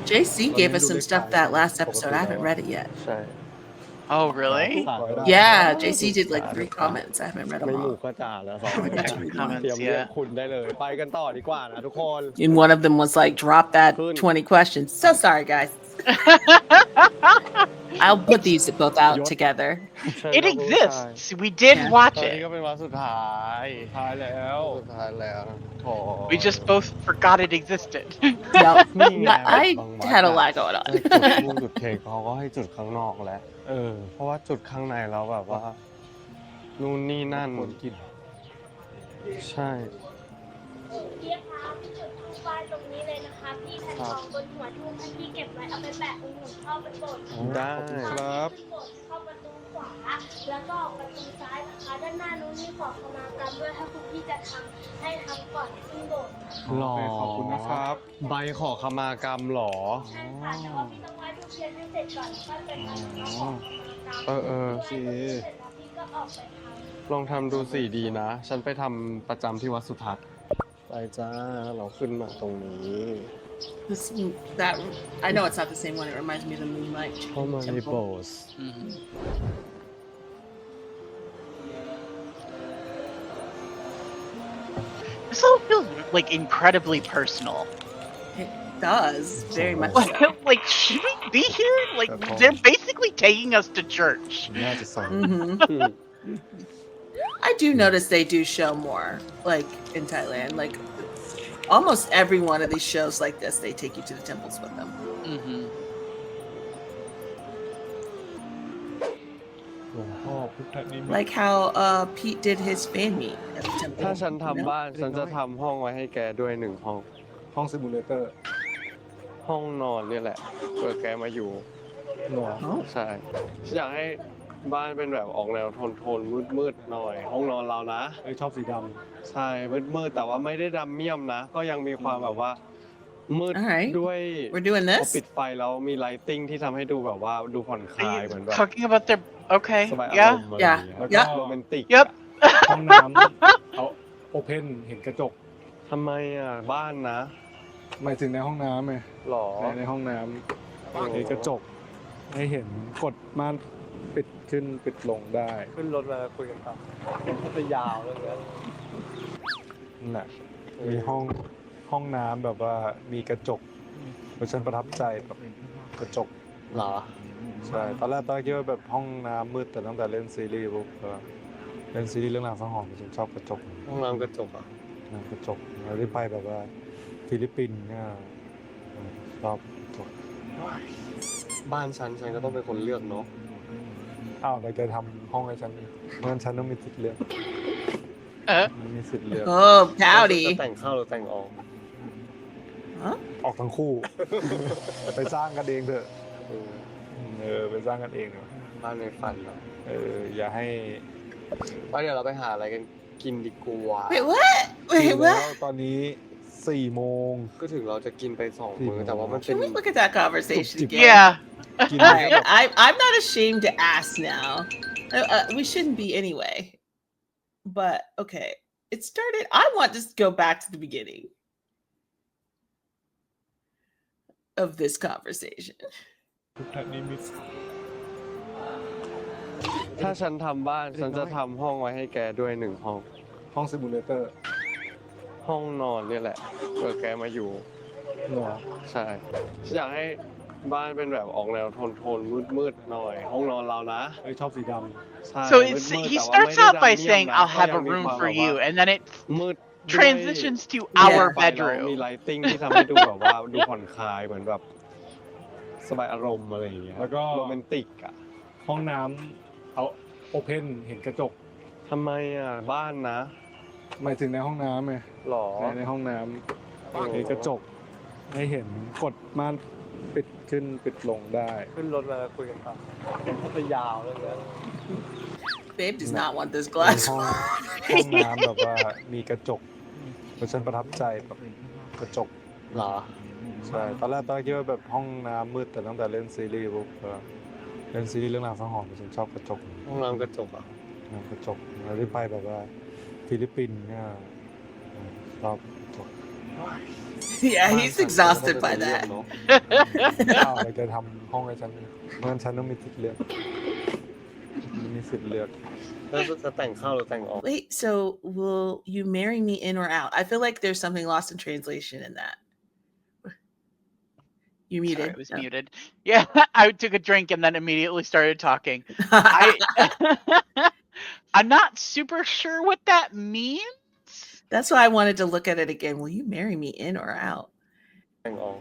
Speaker 1: JC gave us some stuff that last episode. I haven't read it yet.
Speaker 3: ใช่
Speaker 2: Oh, really?
Speaker 1: Yeah, JC did like 3 comments. I haven't read
Speaker 3: ไม่
Speaker 1: them
Speaker 3: หมู่
Speaker 1: all.
Speaker 3: ก็จ่าแล้วสอง
Speaker 1: I got to read one.
Speaker 2: Comments,
Speaker 3: เตรียมเรียก
Speaker 2: yeah.
Speaker 3: คุณได้เลย ไปกันต่อดีกว่านะทุกคน
Speaker 1: And one of them was like, drop that
Speaker 3: Good.
Speaker 1: 20 questions. So sorry, guys. I'll put these both out together.
Speaker 2: It exists. We did
Speaker 1: Yeah.
Speaker 2: watch
Speaker 3: ตอนนี้
Speaker 2: it.
Speaker 3: ก็เป็นวันสุดท้าย
Speaker 5: ทายแล้ว
Speaker 3: สุดท้ายแล้วนะโถ
Speaker 2: We just both forgot it existed.
Speaker 1: Yep.
Speaker 3: นี่ไง
Speaker 1: I
Speaker 3: บางวัด
Speaker 1: had a
Speaker 3: อะ
Speaker 1: lot going
Speaker 3: จุด
Speaker 1: on.
Speaker 3: ทูบจุดเค้กเขาก็ให้จุดข้างนอกแล้ว
Speaker 5: เออ
Speaker 3: เพราะว่าจุดข้างในแล้วแบบว่า นู่นนี่นั่น
Speaker 5: คนกิน
Speaker 3: ใช่
Speaker 7: พี่คะพี่จุดทูบไหว้ตรงนี้เลยนะคะพี่แผ่นทองบนหัวทูบให้พี่เก็บไว้เอาไปแปะตรงหัวเข้าไปโบสถ์
Speaker 3: ได้
Speaker 5: ครับ
Speaker 7: ที่โบสถ์เข้าประตูขวาแล้วก็ออกประตูซ้ายนะคะ ด้านหน้านู้นมีขอขมากรรมด้วยถ้าคุณพี่จะทำให้ทำก่อนขึ้นโบสถ์ค่ะ
Speaker 3: หรอ
Speaker 5: โอเคขอบคุณนะครับ
Speaker 3: ใบขอขมากรรมหรอ
Speaker 7: ใช่ค่ะแต่ว่าพี่ต้องไหว้ทูบเทียนให้เสร็จก่อนแล้วก็ไปทำขอขมากรรม
Speaker 3: เออ
Speaker 7: ไหว้ทูบเสร็จแล้วพี่ก็ออกไปทำ
Speaker 3: ลองทำดูสิดีนะ ฉันไปทำประจำที่วัดสุทัศน์ไปจ้า เราขึ้นมาตรงนี้
Speaker 1: This, that I know it's not the same one. It reminds me of the Moonlight
Speaker 3: เข้ามาในโบ
Speaker 1: Temple.
Speaker 3: สถ์
Speaker 2: Mhm. This all feels like incredibly personal.
Speaker 1: It does very much.
Speaker 2: Like,
Speaker 1: So.
Speaker 2: like, should we be here? Like, they're basically taking us to church.
Speaker 5: น่าจะสอน
Speaker 1: Mhm. I do notice they do show more, like in Thailand. Like almost every one of these shows like this, they take you to the temples with them.
Speaker 2: Mm-hmm.
Speaker 5: หลวงพ่อพุทธนิมิต
Speaker 1: Like how Pete did his fan meet at the temple.
Speaker 3: ถ้าฉัน
Speaker 1: you know?
Speaker 3: ทำบ้าน ฉันจะทำห้องไว้ให้แกด้วย1 ห้อง
Speaker 5: ห้องซิมูเลเตอร์
Speaker 3: ห้องนอนเนี่ยแหละเพื่อแกมาอยู่
Speaker 5: หนว
Speaker 1: Oh.
Speaker 3: ใช่ อยากให้ บ้านเป็นแบบออกแนวโทนมืดๆหน่อย ห้องนอนเรานะ
Speaker 5: ชอบสีด
Speaker 3: ใช่มืดๆแต่ว่าไม่ได้ดำเมี่ยมนะ ก็ยังมีความแบบว่ามืด
Speaker 1: Alright.
Speaker 3: ด้วย
Speaker 1: We're doing
Speaker 3: พอปิ
Speaker 1: this.
Speaker 3: ดไฟแล้วมีไลติ้งที่ทำให้ดูแบบว่าดูผ่อนคลาย
Speaker 2: Are
Speaker 3: เหมือน
Speaker 2: you
Speaker 3: แบบ
Speaker 2: talking about their okay
Speaker 3: สบายอา
Speaker 2: yeah
Speaker 3: รมณ์อะไรอย่างเงี้ย
Speaker 5: แล้ว
Speaker 1: Yeah.
Speaker 5: ก็
Speaker 3: โรแมนติก
Speaker 2: yep
Speaker 5: ห้องน้ำเอาโอเพนเห็นกระจก
Speaker 3: ทำไมอ่ะบ้านนะ
Speaker 5: หมายถึงในห้องน้ำไง
Speaker 3: หรอ
Speaker 5: ในห้องน้ำมีกระจก ให้เห็นกดม่านปิดขึ้นปิดลงได้
Speaker 3: ขึ้นรถมาคุยกันต่อมันจะยาวเรื่องนี้
Speaker 5: นั่นแหละมีห้องน้ำแบบว่ามีกระจกเพราะฉันประทับใจแบบกระจก
Speaker 3: หรอ
Speaker 5: ใช่ตอนแรกคิดว่าแบบห้องน้ำมืดแต่ตั้งแต่เล่นซีรีส์ปุ๊บก็เล่นซีรีส์เรื่องราวสังหรณ์ฉันชอบกระจก
Speaker 3: ห้องน้ำกระจกอ่ะ
Speaker 5: กระจกเราได้ไปแบบว่าฟิลิปปินส์เนี่ยชอบกระจก
Speaker 3: บ้านฉันก็ต้องเป็นคนเลือกเนาะ
Speaker 5: อ้าวเราจะทำห้องให้ฉันงั้นฉันต้องมีสิทธิ์เลือกมีสิทธิ์เลือก
Speaker 1: Oh,
Speaker 3: จะ
Speaker 1: howdy.
Speaker 3: แต่งเข้าหรือแต่งออก
Speaker 1: Huh?
Speaker 5: ออกทั้งคู่ ไปสร้างกันเองเถอะ
Speaker 3: เออ
Speaker 5: ไปสร้างกันเองเถอะ
Speaker 3: บ้านในฝันเนาะ
Speaker 5: อย่าให้
Speaker 3: ว่าเดี๋ยวเราไปหาอะไรกันกินดีกว่า
Speaker 1: Wait, what?
Speaker 5: ถึ
Speaker 1: Wait,
Speaker 5: งแล้ว
Speaker 1: what?
Speaker 5: ตอนนี้4 โมง
Speaker 3: ก็ถึงเราจะกินไป2 มื้อแต่ว่ามันเป็น
Speaker 1: Can we look at that conversation again?
Speaker 2: yeah
Speaker 5: กิน
Speaker 1: All
Speaker 5: แค่
Speaker 1: right,
Speaker 5: แบบ
Speaker 1: I'm not ashamed to ask now. We shouldn't be anyway. But okay, it started. I want to go back to the beginning of this conversation.
Speaker 3: ถ้าฉันทำบ้านฉันจะทำห้องไว้ให้แกด้วย1 ห้อง
Speaker 5: ห้องซิมูเลเตอร์
Speaker 3: ห้องนอนนี่แหละเผื่อแกมาอยู่
Speaker 5: หนอ
Speaker 3: ใช่อยากให้บ้านเป็นแบบออกแนวโทนมืดๆหน่อย ห้องนอนเรานะ
Speaker 5: ชอบสีด
Speaker 3: ใช่
Speaker 2: so
Speaker 3: มื
Speaker 2: it's
Speaker 3: ดๆ
Speaker 2: he
Speaker 3: แต่ว่า
Speaker 2: starts
Speaker 3: ไม่ได้
Speaker 2: out by
Speaker 3: ดำเมี่ยม
Speaker 2: saying
Speaker 3: นะ
Speaker 2: I'll
Speaker 3: ก็
Speaker 2: have
Speaker 3: ยั
Speaker 2: a
Speaker 3: งมี
Speaker 2: room
Speaker 3: ความ
Speaker 2: for
Speaker 3: แบบว่า
Speaker 2: you and then it
Speaker 3: มืด
Speaker 2: transitions to
Speaker 3: ด้วย
Speaker 2: our
Speaker 3: ไฟแล้วมี
Speaker 2: bedroom
Speaker 3: ไลติ้งที่ทำให้ดูแบบว่าดูผ่อนคลายเหมือนแบบสบายอารมณ์อะไรอย่างเงี้ย
Speaker 5: แล้วก็
Speaker 3: โรแมนติกอ่ะ
Speaker 5: ห้องน้ำเอาโอเพนเห็นกระจก
Speaker 3: ทำไมอ่ะบ้านนะ
Speaker 5: หมายถึงในห้องน้ำไง
Speaker 3: หรอ
Speaker 5: ในห้องน้ำมีกระจก ให้เห็นกดม่านปิดขึ้นปิดลงได้
Speaker 3: ขึ้นรถมาคุยกันต่อมันจะยาวเรื่องนี้
Speaker 1: Babe does not want this
Speaker 5: มี
Speaker 1: glass.
Speaker 5: ห้องน้ำแบบว่ามีกระจกเพราะฉันประทับใจแบบกระจก
Speaker 3: หรอ
Speaker 5: ใช่ตอนแรกคิดว่าแบบห้องน้ำมืดแต่ตั้งแต่เล่นซีรีส์ปุ๊บก็เล่นซีรีส์เรื่องราวสังหรณ์ฉันชอบกระจก
Speaker 3: ห้องน้ำกระจกอ่ะ
Speaker 5: กระจกเราได้ไปแบบว่าฟิลิปปินส์เนี่ยชอบกระจก
Speaker 1: Yeah, he's exhausted by that.
Speaker 5: อ้าวเราจะทำห้องให้ฉันงั้นฉันต้องมีสิทธิ์เลือกมีสิทธิ์เลือก
Speaker 3: แล้วจะแต่งเข้าหรือแต่งออก
Speaker 1: Wait, so will you marry me in or out? I feel like there's something lost in translation in that. You
Speaker 2: Sorry,
Speaker 1: muted.
Speaker 2: I was
Speaker 1: No.
Speaker 2: muted. Yeah, I took a drink and then immediately started talking. I'm not super sure what that means.
Speaker 1: That's why I wanted to look at it again. Will you marry me in or out?
Speaker 3: แต่งออก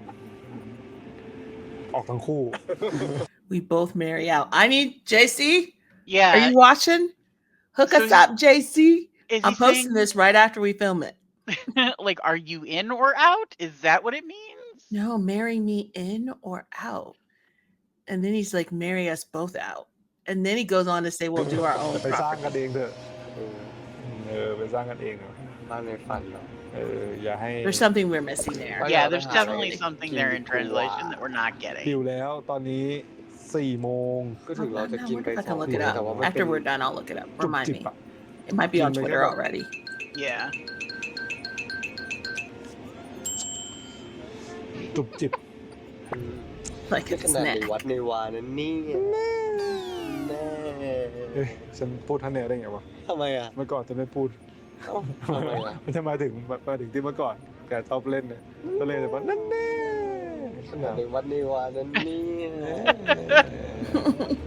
Speaker 5: ออกทั้งคู่
Speaker 1: We both marry out. I need JC.
Speaker 2: Yeah.
Speaker 1: Are you watching? Hook
Speaker 2: So
Speaker 1: us up, JC.
Speaker 2: Is
Speaker 1: I'm
Speaker 2: he
Speaker 1: posting
Speaker 2: saying,
Speaker 1: this right after we film it.
Speaker 2: like, are you in or out? Is that what it means?
Speaker 1: No, marry me in or out. And then he's like, marry us both out. And then he goes on to say, we'll do our own
Speaker 5: ไปสร้าง
Speaker 1: property.
Speaker 5: กันเองเถอะไปสร้างกันเองเถอะ
Speaker 3: บ้านในฝันเนาะ
Speaker 5: อย่าให้
Speaker 1: There's something we're missing there.
Speaker 3: Oh,
Speaker 2: Yeah,
Speaker 3: yeah,
Speaker 2: there's
Speaker 3: that's
Speaker 2: definitely
Speaker 3: right.
Speaker 2: something there in translation that we're not
Speaker 5: หิว
Speaker 2: getting.
Speaker 5: แล้วตอนนี้4 โมง
Speaker 3: ก็ถึงเราจะกินไป
Speaker 1: I can look it
Speaker 3: 2 แต่ว่า
Speaker 1: up.
Speaker 3: มันเป็
Speaker 1: After
Speaker 3: น
Speaker 1: we're done, I'll look it up.
Speaker 5: จุบ
Speaker 1: Remind
Speaker 5: จิบ
Speaker 1: me.
Speaker 5: อะ
Speaker 1: It might be on
Speaker 5: Can make
Speaker 1: Twitter
Speaker 5: it up.
Speaker 1: already.
Speaker 2: Yeah.
Speaker 5: จุบจิบ
Speaker 1: Like
Speaker 3: นี่
Speaker 1: a
Speaker 3: ขนาดใน
Speaker 1: snack.
Speaker 3: วัดในวานั่นนี่แน่
Speaker 5: เอ้ยฉันพูดท่านเนี่ยได้ไงวะ
Speaker 3: ทำไมอ่ะ
Speaker 5: เมื่อก่อนจะไม่พูด
Speaker 3: เอ้าทำไมอ่ะ
Speaker 5: ไม่ใช่มาถึงที่เมื่อก่อนแกชอบเล่นเนี่ยก็เลยแบบว่านั่นแน่
Speaker 3: ขนาดในวัดในวานั่นนี่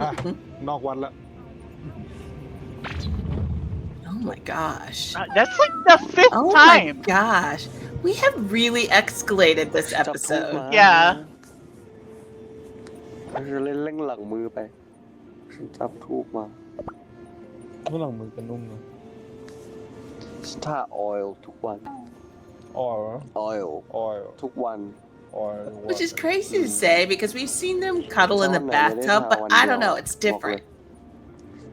Speaker 5: อ่ะนอกวัดละ
Speaker 1: Oh my gosh.
Speaker 2: That's like the 5th
Speaker 1: Oh my
Speaker 2: time.
Speaker 1: gosh. We have really escalated this
Speaker 3: จับทูบ
Speaker 1: episode.
Speaker 3: มา
Speaker 2: Yeah.
Speaker 3: เราจะเล่นเล่งหลังมือไปฉันจับทูบมา
Speaker 5: เมื่อหลังมือจะนุ่มนะ
Speaker 3: ถ้าออยล์ทุกวัน
Speaker 5: ออยล์
Speaker 3: ออยล์
Speaker 5: ออยล์
Speaker 3: ทุกวัน
Speaker 5: ออยล์
Speaker 1: Which is crazy to say because we've seen them cuddle in the bathtub, but I don't know. It's different.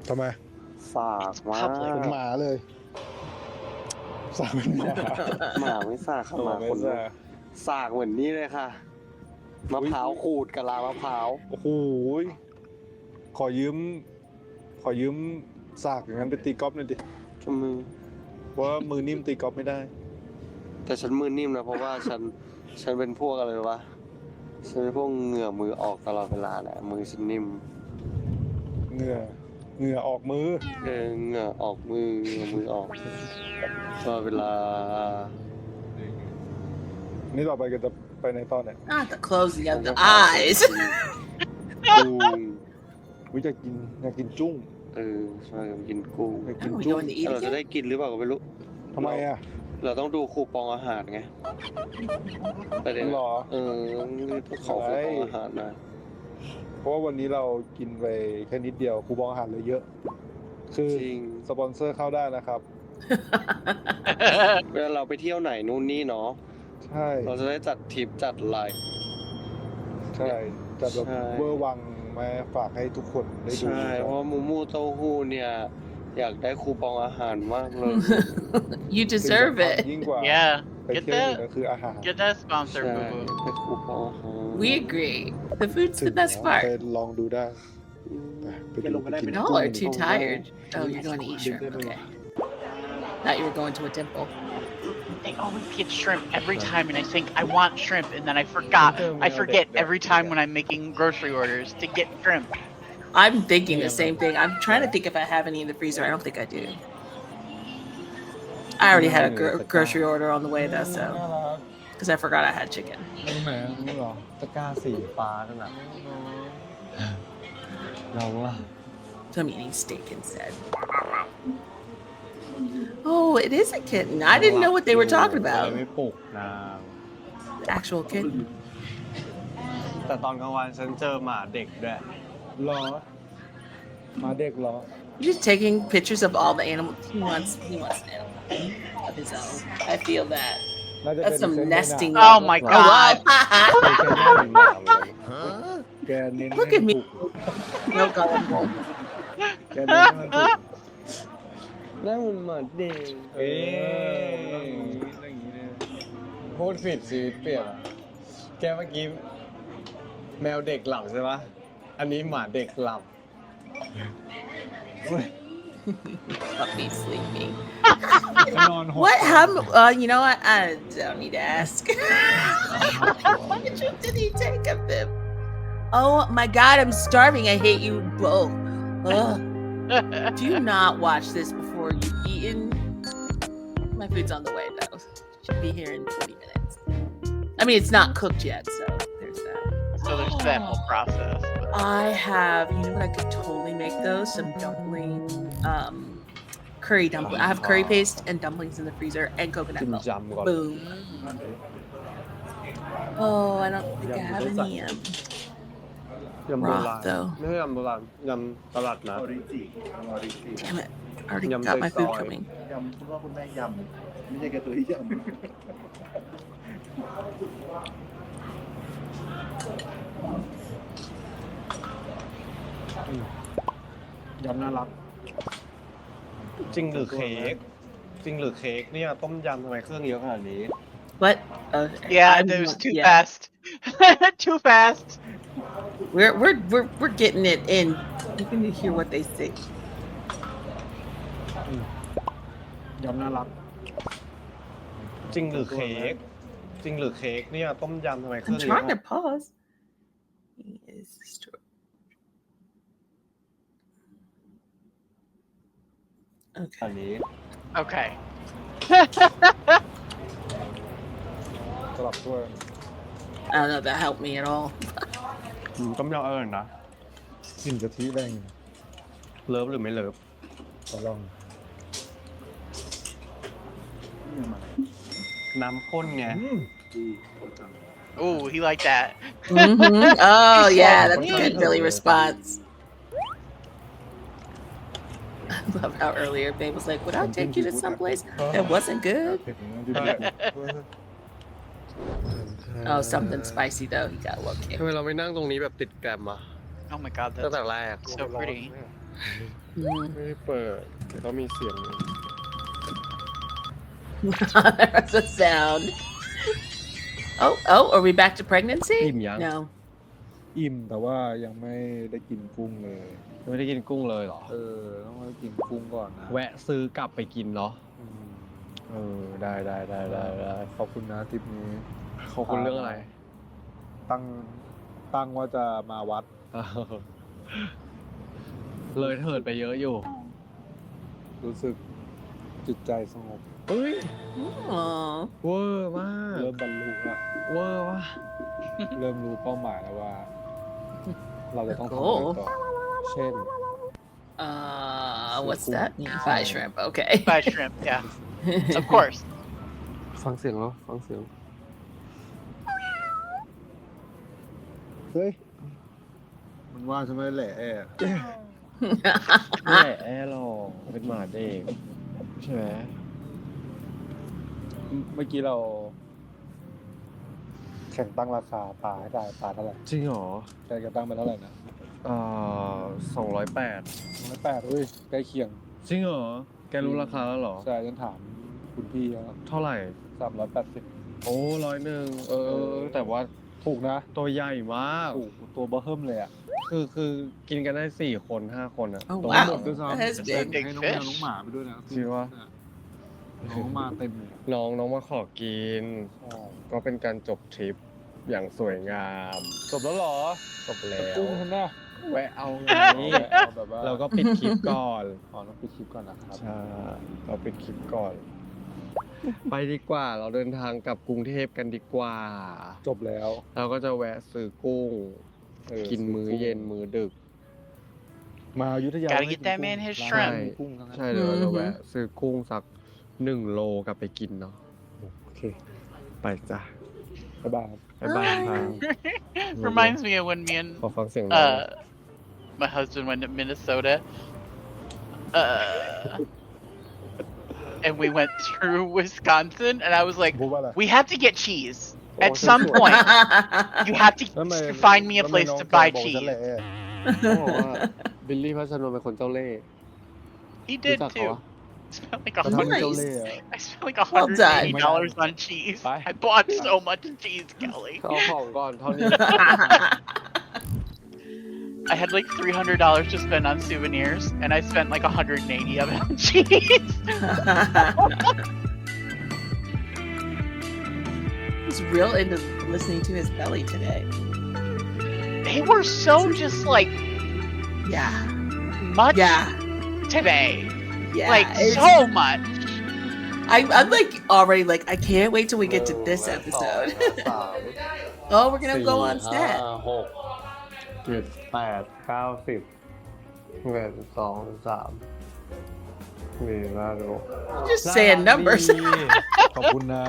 Speaker 5: ทำไม
Speaker 3: สากมาก
Speaker 5: เป็นหมาเลยสากเป็นหมา
Speaker 3: หมาไม่สากค่ะหมาคน
Speaker 5: สาก
Speaker 3: สากเหมือนนี่เลยค่ะมะพร้าวขูดกะลามะพร้าว
Speaker 5: โอ้โหขอยืมสากอย่างนั้นไปตีกอล์ฟหน่อยดิ
Speaker 3: ทำมือ
Speaker 5: เพราะว่ามือนิ่มตีกอล์ฟไม่ได้
Speaker 3: แต่ฉันมือนิ่มนะเพราะว่าฉันเป็นพวกอะไรวะฉันเป็นพวกเหงื่อมือออกตลอดเวลาแหละมือฉันนิ่ม
Speaker 5: เหงื่อออกมือ
Speaker 3: เหงื่อออกมือมือออกตลอดเวลา
Speaker 5: นี่ต่อไปก็จะไปในตอนเนี่ย
Speaker 1: Not the closing of the eyes.
Speaker 3: กุ้ง
Speaker 5: วิอยากกินจุ้ง
Speaker 3: ใช่กินกุ้ง
Speaker 5: อยากกิน
Speaker 1: Oh, we
Speaker 5: จุ้ง
Speaker 1: going to eat
Speaker 3: เราจะ
Speaker 1: again?
Speaker 3: ได้กินหรือเปล่าก็ไม่รู้
Speaker 5: ทำไมอ่ะ
Speaker 3: เราต้องดูคูปองอาหารไงประเด็น
Speaker 5: หรอ
Speaker 3: ต้องขอคูปองอาหารนะ
Speaker 5: เพราะว่าวันนี้เรากินไปแค่นิดเดียวคูปองอาหารเลยเยอะ คือ
Speaker 3: จริง
Speaker 5: สปอนเซอร์เข้าได้นะครับ
Speaker 3: เวลาเราไปเที่ยวไหนนู่นนี่เนาะ
Speaker 5: ใช่
Speaker 3: เราจะได้จัดทริปจัดไลน์
Speaker 5: ใช่จัดแบบ
Speaker 3: ใช่
Speaker 5: เวอร์วังมาฝากให้ทุกคนได้ดู
Speaker 3: ใช่เพราะว่ามูมูเต้าหู้เนี่ยอยากได้คูปองอาหารมากเลย
Speaker 1: You deserve
Speaker 5: สิ่งสำคัญ
Speaker 1: it.
Speaker 5: ยิ่งกว่า
Speaker 2: Yeah,
Speaker 5: ไป
Speaker 2: get
Speaker 5: เที่ยวอื่น
Speaker 2: that,
Speaker 5: ก็คืออาหาร
Speaker 2: get that sponsor,
Speaker 3: ใช่
Speaker 2: boo boo.
Speaker 3: ได้คูปองอาหาร
Speaker 1: We agree. The food's
Speaker 5: ถึ
Speaker 1: the
Speaker 5: ง
Speaker 1: best
Speaker 5: แล้ว
Speaker 1: part.
Speaker 5: ไปลองดูได้ไปดูไปกิน
Speaker 1: Y'all are too tired. Oh, you're going to eat shrimp. Okay. Thought you were going to a temple.
Speaker 2: They always get shrimp every time, and I think I want shrimp, and then I forget every time when I'm making grocery orders to get shrimp.
Speaker 1: I'm thinking the same thing. I'm trying to think if I have any in the freezer. I don't think I do. I already had a grocery order on the way though, so because I forgot I had chicken.
Speaker 3: นี่หรอตะกร้าสีฟ้านั่นน่ะน้องล่ะ
Speaker 1: So I'm eating steak instead. Oh, it is a kitten. I didn't know what they were talking about.
Speaker 3: ไม่ปลุกนาง
Speaker 1: Actual kitten.
Speaker 3: แต่ตอนกลางวันฉันเจอหมาเด็กด้วย
Speaker 5: รอมาเด็กรอ
Speaker 1: You're just taking pictures of all the animals. He wants an animal of his own. I feel that.
Speaker 5: น่าจะ
Speaker 1: That's
Speaker 5: เป็น
Speaker 1: some
Speaker 5: เซนต์
Speaker 1: nesting.
Speaker 2: Oh my
Speaker 1: Oh,
Speaker 2: god.
Speaker 1: wow.
Speaker 5: แกเน้น
Speaker 1: Look at me. No gullible.
Speaker 5: แกเน้นให้มันถูก
Speaker 3: นั่นมันหมาเด็ก
Speaker 5: อย่างนี้เนี่ย
Speaker 3: พูดผิดชีวิตเปลี่ยนอะแกเมื่อกี้แมวเด็กหลับใช่ปะอันนี้หมาเด็กหลับ
Speaker 1: Puppy sleeping.
Speaker 5: นอนหด
Speaker 1: What? How? You know what? I don't need to ask. What picture did he take of them? Oh my god, I'm starving. I hate you both. Ugh. Do not watch this before you've eaten. My food's on the way though. Should be here in 40 minutes. I mean, it's not cooked yet, so there's that.
Speaker 2: So there's that whole process.
Speaker 1: I have, you know what? I could totally make those. Some dumpling, curry dumpling. I have curry paste and dumplings in the freezer and coconut
Speaker 3: จิ้ม
Speaker 1: milk.
Speaker 3: จำก่อน
Speaker 1: Boom. Oh, I don't think I have any.
Speaker 3: ยำโบราณ
Speaker 1: Broth, though.
Speaker 3: ไม่ใช่ยำโบราณยำตลาดนะ
Speaker 1: Damn it. I already
Speaker 3: Yum
Speaker 1: got my food
Speaker 3: soy.
Speaker 1: coming.
Speaker 6: ยำคุณพ่อคุณแม่ยำไม่ใช่แกตัวที่ยำ
Speaker 5: ยำน่ารัก
Speaker 3: จริงหรือเค้กจริงหรือเค้กเนี่ยต้มยำทำไมเครื่องเยอะขนาดนี้
Speaker 1: What?
Speaker 2: Yeah,
Speaker 1: I'm
Speaker 2: that was
Speaker 1: not-
Speaker 2: too
Speaker 1: yeah.
Speaker 2: fast. Too fast.
Speaker 1: We're getting it in. You can hear what they say.
Speaker 5: ยำน่ารัก
Speaker 3: จริงหรือเค้กจริงหรือเค้กเนี่ยต้มยำทำไมเครื่
Speaker 1: I'm
Speaker 3: องเยอะ
Speaker 1: trying to pause. He is destroyed. Okay.
Speaker 3: อันนี้
Speaker 2: Okay.
Speaker 5: สลับถ้วย
Speaker 1: I don't know if that helped me at all.
Speaker 3: ต้มยำอร่อยนะ
Speaker 5: กลิ่นกะทิแรงอยู่
Speaker 3: เลิฟหรือไม่เลิฟ
Speaker 5: ขอลอง
Speaker 3: น้ำข้นไง
Speaker 2: Ooh, he liked that.
Speaker 1: Mhm. Oh yeah, that's a good Billy response. I love how earlier Babe was like, "Would I take you to someplace that wasn't good?"
Speaker 5: เผ็ดอย่างนั้นที่บ้าน
Speaker 1: Oh, something spicy though. He got a little kick.
Speaker 3: ทำไมเราไม่นั่งตรงนี้แบบติดแกรมอ่ะ
Speaker 2: Oh my god,
Speaker 3: ตั้ง
Speaker 2: that's
Speaker 3: แต่แรก
Speaker 2: so pretty.
Speaker 3: ไม่ได้เปิดแต่ก็มีเสียง
Speaker 1: That's a sound. Oh, are we back to pregnancy?
Speaker 3: อิ่มยัง
Speaker 1: No.
Speaker 5: อิ่มแต่ว่ายังไม่ได้กินกุ้งเลย
Speaker 3: ไม่ได้กินกุ้งเลยเหรอ
Speaker 5: ต้องไปกินกุ้งก่อนนะ
Speaker 3: แวะซื้อกลับไปกินเนาะ ได้
Speaker 5: ขอบคุณนะทริปนี้
Speaker 3: ขอบคุณเรื่องอะไร
Speaker 5: ตั้งว่าจะมาวัด
Speaker 3: เลยเถิดไปเยอะอยู่
Speaker 5: รู้สึกจิตใจสงบ
Speaker 3: เฮ้ย
Speaker 1: Aw.
Speaker 3: เวอร์มาก
Speaker 5: เริ่มบรรลุละ
Speaker 3: เวอร์ว่ะ
Speaker 5: เริ่มรู้เป้าหมายแล้วว่า เราจะต้องทำอะไรต่อ เช่น
Speaker 1: What's that? Thigh shrimp. Okay.
Speaker 2: By shrimp, yeah. Of course.
Speaker 3: ฟังเสียงแล้วฟังเสียง
Speaker 5: เฮ้ย มันว่าจะไม่แหละ
Speaker 3: ไม่แอร์หรอกเป็นหมาเด็กใช่ไหม
Speaker 5: เมื่อกี้เรา แข่งตั้งราคาปลาให้ได้ปลาเท่าไหร่
Speaker 3: จริงเหรอ
Speaker 5: แกจะตั้งไปเท่าไหร่นะ
Speaker 3: 208
Speaker 5: 108เฮ้ยใกล้เคียง
Speaker 3: จริงเหรอ แกรู้ราคาแล้วเหรอ
Speaker 5: ใช่ฉันถามคุณพี่แล้ว
Speaker 3: เท่าไหร่
Speaker 5: 380
Speaker 3: โอ้101แต่ว่า
Speaker 5: ถูกนะ
Speaker 3: ตัวใหญ่มาก
Speaker 5: ถูกตัวเบอร์เริ่มเลยอ่ะ
Speaker 3: คือกินกันได้4 คน 5 คนอ่ะ
Speaker 1: Oh,
Speaker 3: ตัว
Speaker 1: wow.
Speaker 3: หมด
Speaker 5: ด้วยซ้ำ
Speaker 1: That's
Speaker 5: แบ่ง
Speaker 1: big.
Speaker 5: ให้น้องแมวน้องหมาไปด้วยนะ
Speaker 3: จริงวะ
Speaker 5: น้องมาเต็มเลย
Speaker 3: น้องมาขอกิน ก็เป็นการจบทริปอย่างสวยงาม
Speaker 5: จบแล้วเหรอ
Speaker 3: จบแล้ว
Speaker 5: กุ้งฉันน่ะ
Speaker 3: แวะเอาไง
Speaker 5: เอาแบบว่า
Speaker 3: เราก็ปิดคลิปก่อน
Speaker 5: ต้องปิดคลิปก่อนนะครับ
Speaker 3: ใช่ เราปิดคลิปก่อน ไปดีกว่า เราเดินทางกลับกรุงเทพกันดีกว่า
Speaker 5: จบแล้ว
Speaker 3: เราก็จะแวะซื้อกุ้ง กินมื้อเย็นมื้อดึก
Speaker 5: มาอยุธยา
Speaker 2: Gotta get that man his
Speaker 3: ใช่
Speaker 2: shrimp.
Speaker 5: กุ้งทั้งนั้น
Speaker 3: ใช่เดี๋ยวเราจะแวะซื้อกุ้งสัก1 โลกลับไปกินเนาะ
Speaker 5: โอเค
Speaker 3: ไปจ้ะ
Speaker 5: บ๊ายบาย
Speaker 3: บ๊ายบายครับ
Speaker 2: Reminds me of when me
Speaker 3: ขอฟังเสียง
Speaker 2: and
Speaker 3: น้อง
Speaker 2: my husband went to Minnesota. And we went through Wisconsin, and I was like,
Speaker 5: พูดว่าอะไร
Speaker 2: we have to get cheese. At
Speaker 3: Oh,
Speaker 2: some
Speaker 3: that's
Speaker 2: point, you have to
Speaker 5: แล้วทำไม
Speaker 2: find me a
Speaker 5: แล้วทำไม
Speaker 2: place
Speaker 5: น้อง
Speaker 2: to
Speaker 5: แก
Speaker 2: buy
Speaker 5: บอกฉันแหละ
Speaker 2: cheese.
Speaker 3: เขาบอกว่าบิลลี่พัชนนท์เป็นคนเจ้าเล่ห์
Speaker 2: He
Speaker 3: รู้
Speaker 2: did
Speaker 3: จักเขา
Speaker 2: too.
Speaker 3: วะ
Speaker 2: I spent like
Speaker 5: But how many
Speaker 1: Nice.
Speaker 5: Jolly,
Speaker 2: I spent like
Speaker 1: Well done.
Speaker 2: $180 on cheese.
Speaker 5: Bye.
Speaker 2: I bought so much cheese, Kelly.
Speaker 3: เอาของก่อนเท่านี้
Speaker 2: I had like $300 to spend on souvenirs, and I spent like 180 of it on cheese.
Speaker 1: He's real into listening to his belly today.
Speaker 2: They were so just like
Speaker 1: Yeah.
Speaker 2: much
Speaker 1: Yeah.
Speaker 2: today.
Speaker 1: Yeah.
Speaker 2: Like
Speaker 1: it's-
Speaker 2: so much.
Speaker 1: I'm like already like I can't wait till we get to this episode. Oh, we're gonna go on set.
Speaker 3: 6 7 8 9 10 11 12 13มีน่าดู
Speaker 1: Just saying numbers.
Speaker 5: ขอบคุณนะ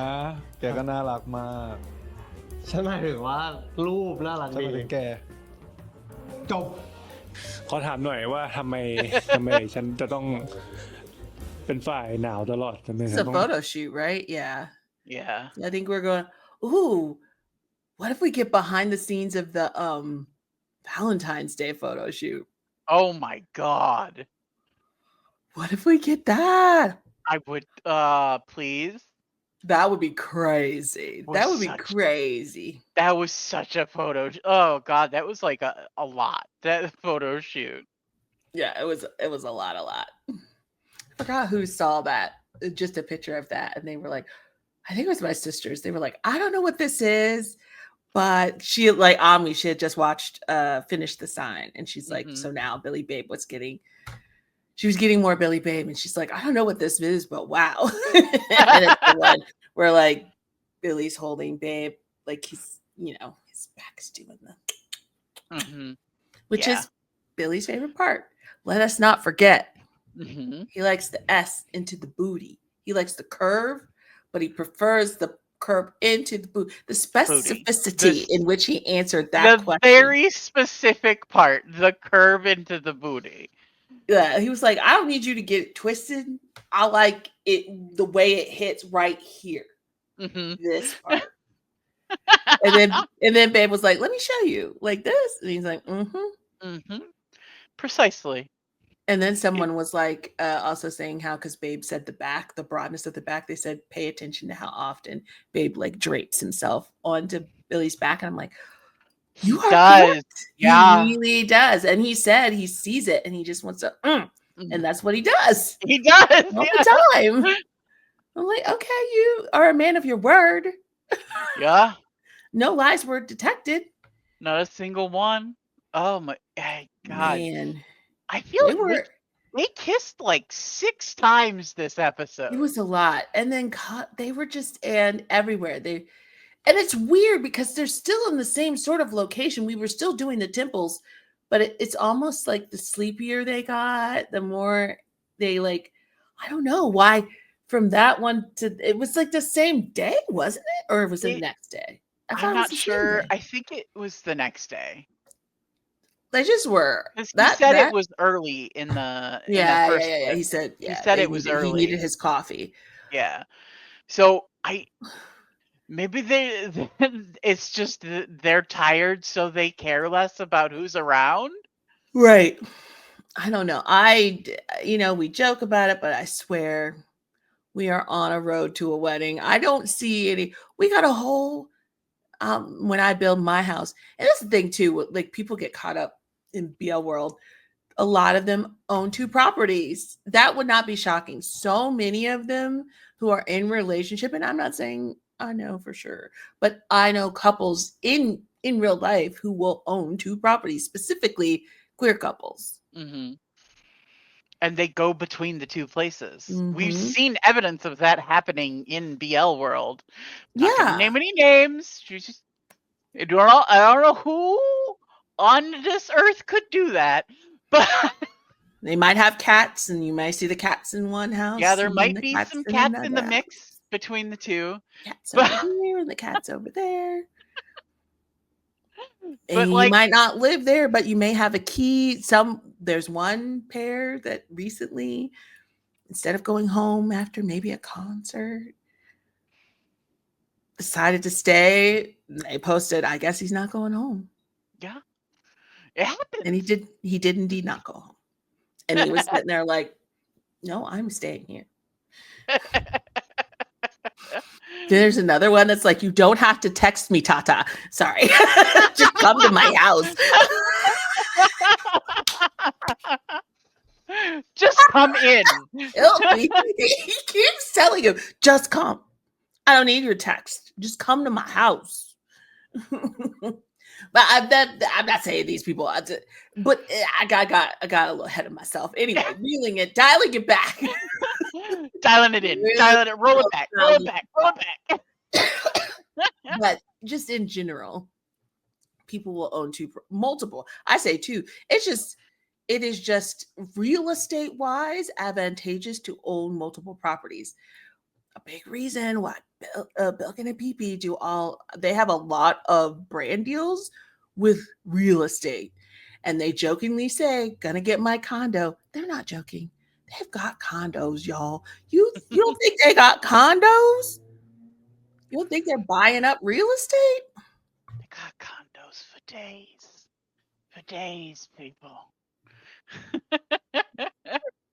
Speaker 5: แกก็น่ารักมาก
Speaker 3: ฉันหมายถึงว่ารูปน่ารัก
Speaker 5: ฉัน
Speaker 3: ดี
Speaker 5: มาถึงแก จบ
Speaker 8: ขอถามหน่อยว่าทำไมฉันจะต้องเป็นฝ่ายหนาวตลอดทำไม
Speaker 1: It's
Speaker 8: ฉั
Speaker 1: a
Speaker 8: นต้อง
Speaker 1: photo shoot, right? Yeah.
Speaker 2: Yeah.
Speaker 1: I think we're going, ooh, what if we get behind the scenes of the Valentine's Day photo shoot?
Speaker 2: Oh my god.
Speaker 1: What if we get that?
Speaker 2: I would please.
Speaker 1: That would be crazy.
Speaker 2: Was
Speaker 1: That would be
Speaker 2: such-
Speaker 1: crazy.
Speaker 2: That was such a photo. Oh god, that was like a lot. That photo shoot.
Speaker 1: Yeah, it was a lot. I forgot who saw that. Just a picture of that, and they were like, I think it was my sisters. They were like, I don't know what this is, but she like Ami, she had just watched Finish the Sign, and she's like,
Speaker 2: Mhm.
Speaker 1: so now Billy Babe she was getting more Billy Babe, and she's like, I don't know what this is, but wow. And it's the one where like Billy's holding Babe, like he's his back's doing the
Speaker 2: Mhm.
Speaker 1: which
Speaker 2: Yeah.
Speaker 1: is Billy's favorite part. Let us not forget.
Speaker 2: Mhm.
Speaker 1: He likes the S into the booty. He likes the curve, but he prefers the curve into the boot. The specificity in which he answered that
Speaker 2: The
Speaker 1: question.
Speaker 2: very specific part, the curve into the booty.
Speaker 1: Yeah, he was like, I don't need you to get it twisted. I like it the way it hits right here.
Speaker 2: Mhm.
Speaker 1: This part. and then Babe was like, let me show you like this. And he's like, mm-hmm.
Speaker 2: Mhm. Precisely.
Speaker 1: And then someone was like, also saying how, because Babe said the broadness of the back, they said, pay attention to how often Babe like drapes himself onto Billy's back. And I'm like, you
Speaker 2: He
Speaker 1: are
Speaker 2: does.
Speaker 1: correct.
Speaker 2: Yeah.
Speaker 1: He really does. And he said he sees it and he just wants to, and that's what he does
Speaker 2: He does.
Speaker 1: all
Speaker 2: Yeah.
Speaker 1: the time. I'm like, okay, you are a man of your word.
Speaker 2: Yeah.
Speaker 1: No lies were detected.
Speaker 2: Not a single one. Oh my God.
Speaker 1: Man,
Speaker 2: I feel
Speaker 1: they
Speaker 2: like
Speaker 1: were.
Speaker 2: they kissed like 6 times this episode.
Speaker 1: It was a lot. And then they were just and everywhere. And it's weird because they're still in the same sort of location. We were still doing the temples, but it's almost like the sleepier they got, the more they like, I don't know why from that one to it was like the same day, wasn't it? Or was it the next day? I thought
Speaker 2: I'm
Speaker 1: it was
Speaker 2: not
Speaker 1: the same
Speaker 2: sure.
Speaker 1: day.
Speaker 2: I think it was the next day.
Speaker 1: They just were.
Speaker 2: Because he said it was early in the first
Speaker 1: Yeah.
Speaker 2: clip.
Speaker 1: He said,
Speaker 2: He said it was early.
Speaker 1: He needed his coffee.
Speaker 2: Yeah. So maybe it's just they're tired, so they care less about who's around.
Speaker 1: Right. I don't know. We joke about it, but I swear we are on a road to a wedding. I don't see any. We got a whole when I build my house. And that's the thing too, like people get caught up in BL world. A lot of them own 2 properties. That would not be shocking. So many of them who are in relationship, and I'm not saying I know for sure, but I know couples in real life who will own 2 properties, specifically queer couples.
Speaker 2: Mm-hmm. And they go between the 2 places.
Speaker 1: Mm-hmm.
Speaker 2: We've seen evidence of that happening in BL world.
Speaker 1: Not
Speaker 2: gonna name any names. I don't know who on this earth could do that, but
Speaker 1: they might have cats, and you might see the cats in one house.
Speaker 2: Yeah, there might be some cats in the mix between the 2.
Speaker 1: Cats over here and the cats over there.
Speaker 2: But
Speaker 1: you might not live there, but you may have a key. There's one pair that recently, instead of going home after maybe a concert, decided to stay. They posted, I guess he's not going home.
Speaker 2: Yeah. It happens.
Speaker 1: And he did indeed not go home. And he was sitting there like, no, I'm staying here. There's another one that's like, you don't have to text me, Tata. Sorry. Just come to my house.
Speaker 2: Just come in.
Speaker 1: He keeps telling you, just come. I don't need your text. Just come to my house. But I'm not saying these people, but I got a little ahead of myself. Anyway, dialing it back.
Speaker 2: Dialing it in. Dialing it, roll it back.
Speaker 1: But just in general, people will own multiple. I say 2. It is just real estate wise advantageous to own multiple properties. A big reason why Bilkin and PP they have a lot of brand deals with real estate. And they jokingly say, gonna get my condo. They're not joking. They've got condos, y'all. You don't think they got condos? You don't think they're buying up real estate?
Speaker 2: They got condos for days. For days, people.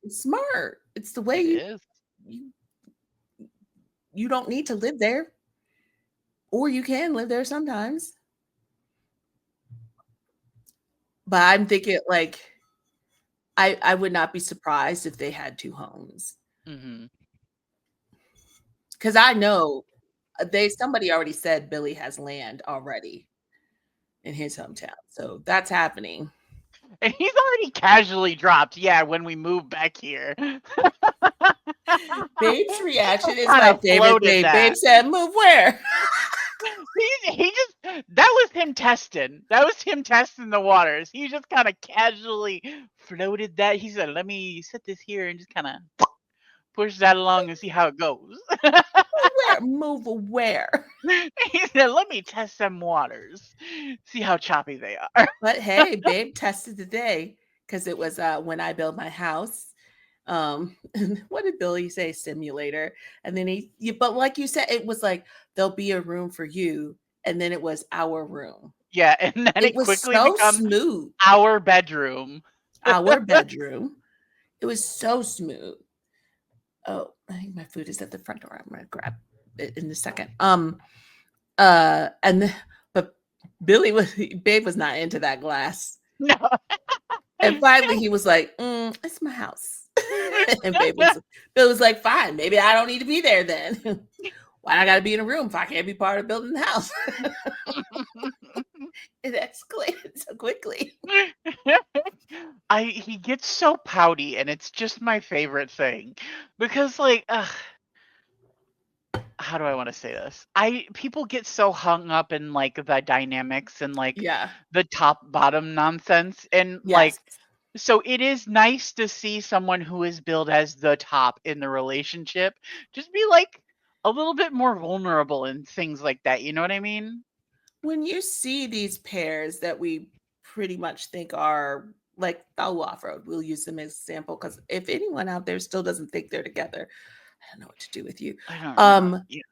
Speaker 1: It's smart. It's the way you don't need to live there. Or you can live there sometimes. But I'm thinking like I would not be surprised if they had 2 homes.
Speaker 2: Mm-hmm.
Speaker 1: Because I know somebody already said Billy has land already in his hometown. So that's happening.
Speaker 2: And he's already casually dropped, when we move back here.
Speaker 1: Babe's reaction is my favorite thing. Babe said, move where?
Speaker 2: That was him testing. That was him testing the waters. He just kind of casually floated that. He said, let me sit this here and just kind of push that along and see how it goes.
Speaker 1: Move where?
Speaker 2: He said, let me test some waters. See how choppy they are.
Speaker 1: But hey, Babe tested today because it was when I build my house. And what did Billy say? Simulator. And then but like you said, it was like, there'll be a room for you. And then it was our room.
Speaker 2: Yeah. And then it quickly becomes
Speaker 1: smooth.
Speaker 2: Our bedroom.
Speaker 1: Our bedroom. It was so smooth. Oh, I think my food is at the front door. I'm gonna grab it in a second. But Babe was not into that glass.
Speaker 2: No.
Speaker 1: And finally he was like, it's my house. And Bill was like, fine, maybe I don't need to be there then. Why I gotta be in a room if I can't be part of building the house? It escalated so quickly.
Speaker 2: He gets so pouty, and it's just my favorite thing because, like, how do I want to say this? People get so hung up in like the dynamics and like
Speaker 1: Yeah.
Speaker 2: the top bottom nonsense, and
Speaker 1: Yes.
Speaker 2: like, so it is nice to see someone who is billed as the top in the relationship just be like a little bit more vulnerable and things like that. You know what I mean?
Speaker 1: When you see these pairs that we pretty much think are like Foul Off-Road, we'll use them as example because if anyone out there still doesn't think they're together, I don't know what to do with you.
Speaker 2: I don't know. Yeah.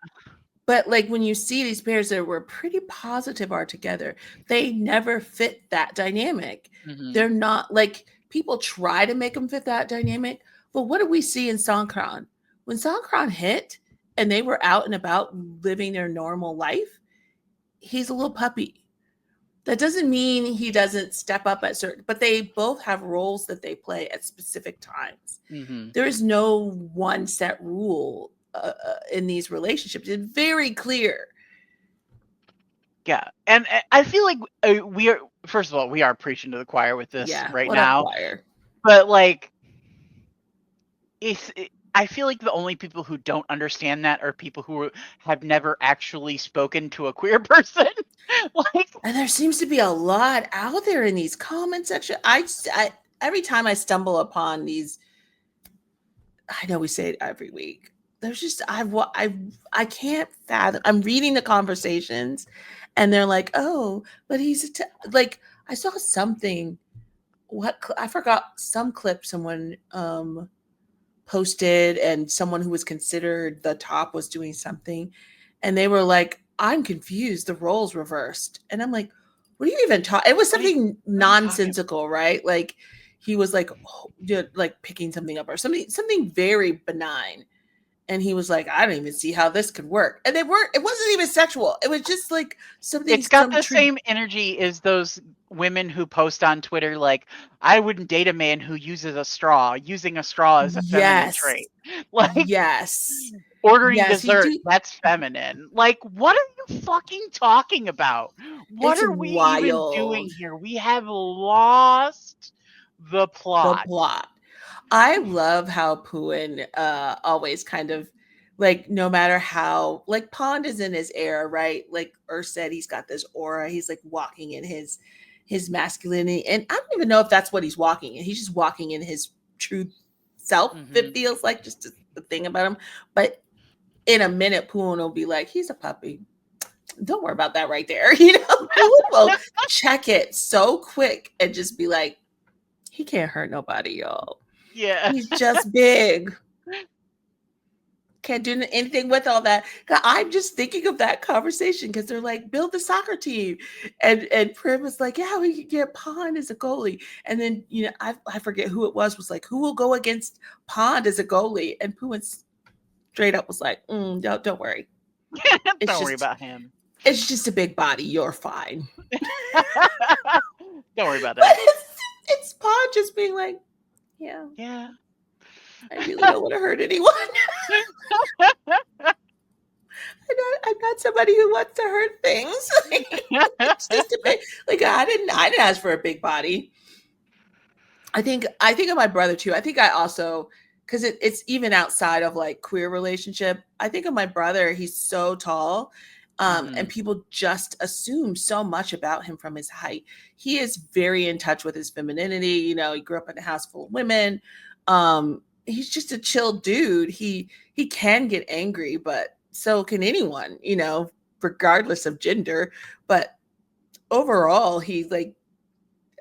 Speaker 1: But like when you see these pairs that were pretty positive are together, they never fit that dynamic.
Speaker 2: Mhm.
Speaker 1: They're not like people try to make them fit that dynamic. But what did we see in Songkran? When Songkran hit and they were out and about living their normal life, he's a little puppy. That doesn't mean he doesn't step up at certain, but they both have roles that they play at specific times.
Speaker 2: Mhm.
Speaker 1: There is no one set rule in these relationships. It's very clear.
Speaker 2: Yeah, and I feel like we are. First of all, we are preaching to the choir with this right
Speaker 1: what
Speaker 2: now.
Speaker 1: up, choir?
Speaker 2: But like, I feel like the only people who don't understand that are people who have never actually spoken to a queer person. Like,
Speaker 1: And there seems to be a lot out there in these comment section. I every time I stumble upon these, I know we say it every week. There's just I can't fathom. I'm reading the conversations, and they're like, "Oh, but he's like." I saw something. I forgot some clip someone posted, and someone who was considered the top was doing something, and they were like, "I'm confused. The roles reversed," and I'm like, "What are you even talking?" It was something nonsensical, right? Like he was like picking something up or something very benign. And he was like, I don't even see how this could work. And it wasn't even sexual. It was just like something.
Speaker 2: It's got the same energy as those women who post on Twitter like, I wouldn't date a man who uses a straw. Using a straw is a feminine trait. Like,
Speaker 1: yes.
Speaker 2: Ordering dessert, that's feminine. Like, what are you fucking talking about? What are we even doing here? We have lost the plot.
Speaker 1: I love how Puin always kind of like, no matter how, like Pond is in his era, right? Like said, he's got this aura. He's like walking in his masculinity. And I don't even know if that's what he's walking in. He's just walking in his true self. It feels like just the thing about him. But in a minute, Puin will be like, he's a puppy. Don't worry about that right there. You know, Puin will check it so quick and just be like, he can't hurt nobody, y'all.
Speaker 2: Yeah.
Speaker 1: He's just big. Can't do anything with all that. I'm just thinking of that conversation because they're like, build the soccer team. And Prim was like, yeah, we could get Pond as a goalie. And then, you know, I forget who it was like, who will go against Pond as a goalie? And Puin straight up was like, don't worry.
Speaker 2: Don't worry about him.
Speaker 1: It's just a big body. You're fine.
Speaker 2: Don't worry about that.
Speaker 1: It's Pond just being like, yeah. I really don't want to hurt anyone. I'm not somebody who wants to hurt things. It's just a big, like I didn't ask for a big body. I think of my brother too. I think I also, because it's even outside of like queer relationship. I think of my brother. He's so tall. And people just assume so much about him from his height. He is very in touch with his femininity. You know, he grew up in a house full of women. He's just a chill dude. He can get angry, but so can anyone, you know, regardless of gender. But overall, he like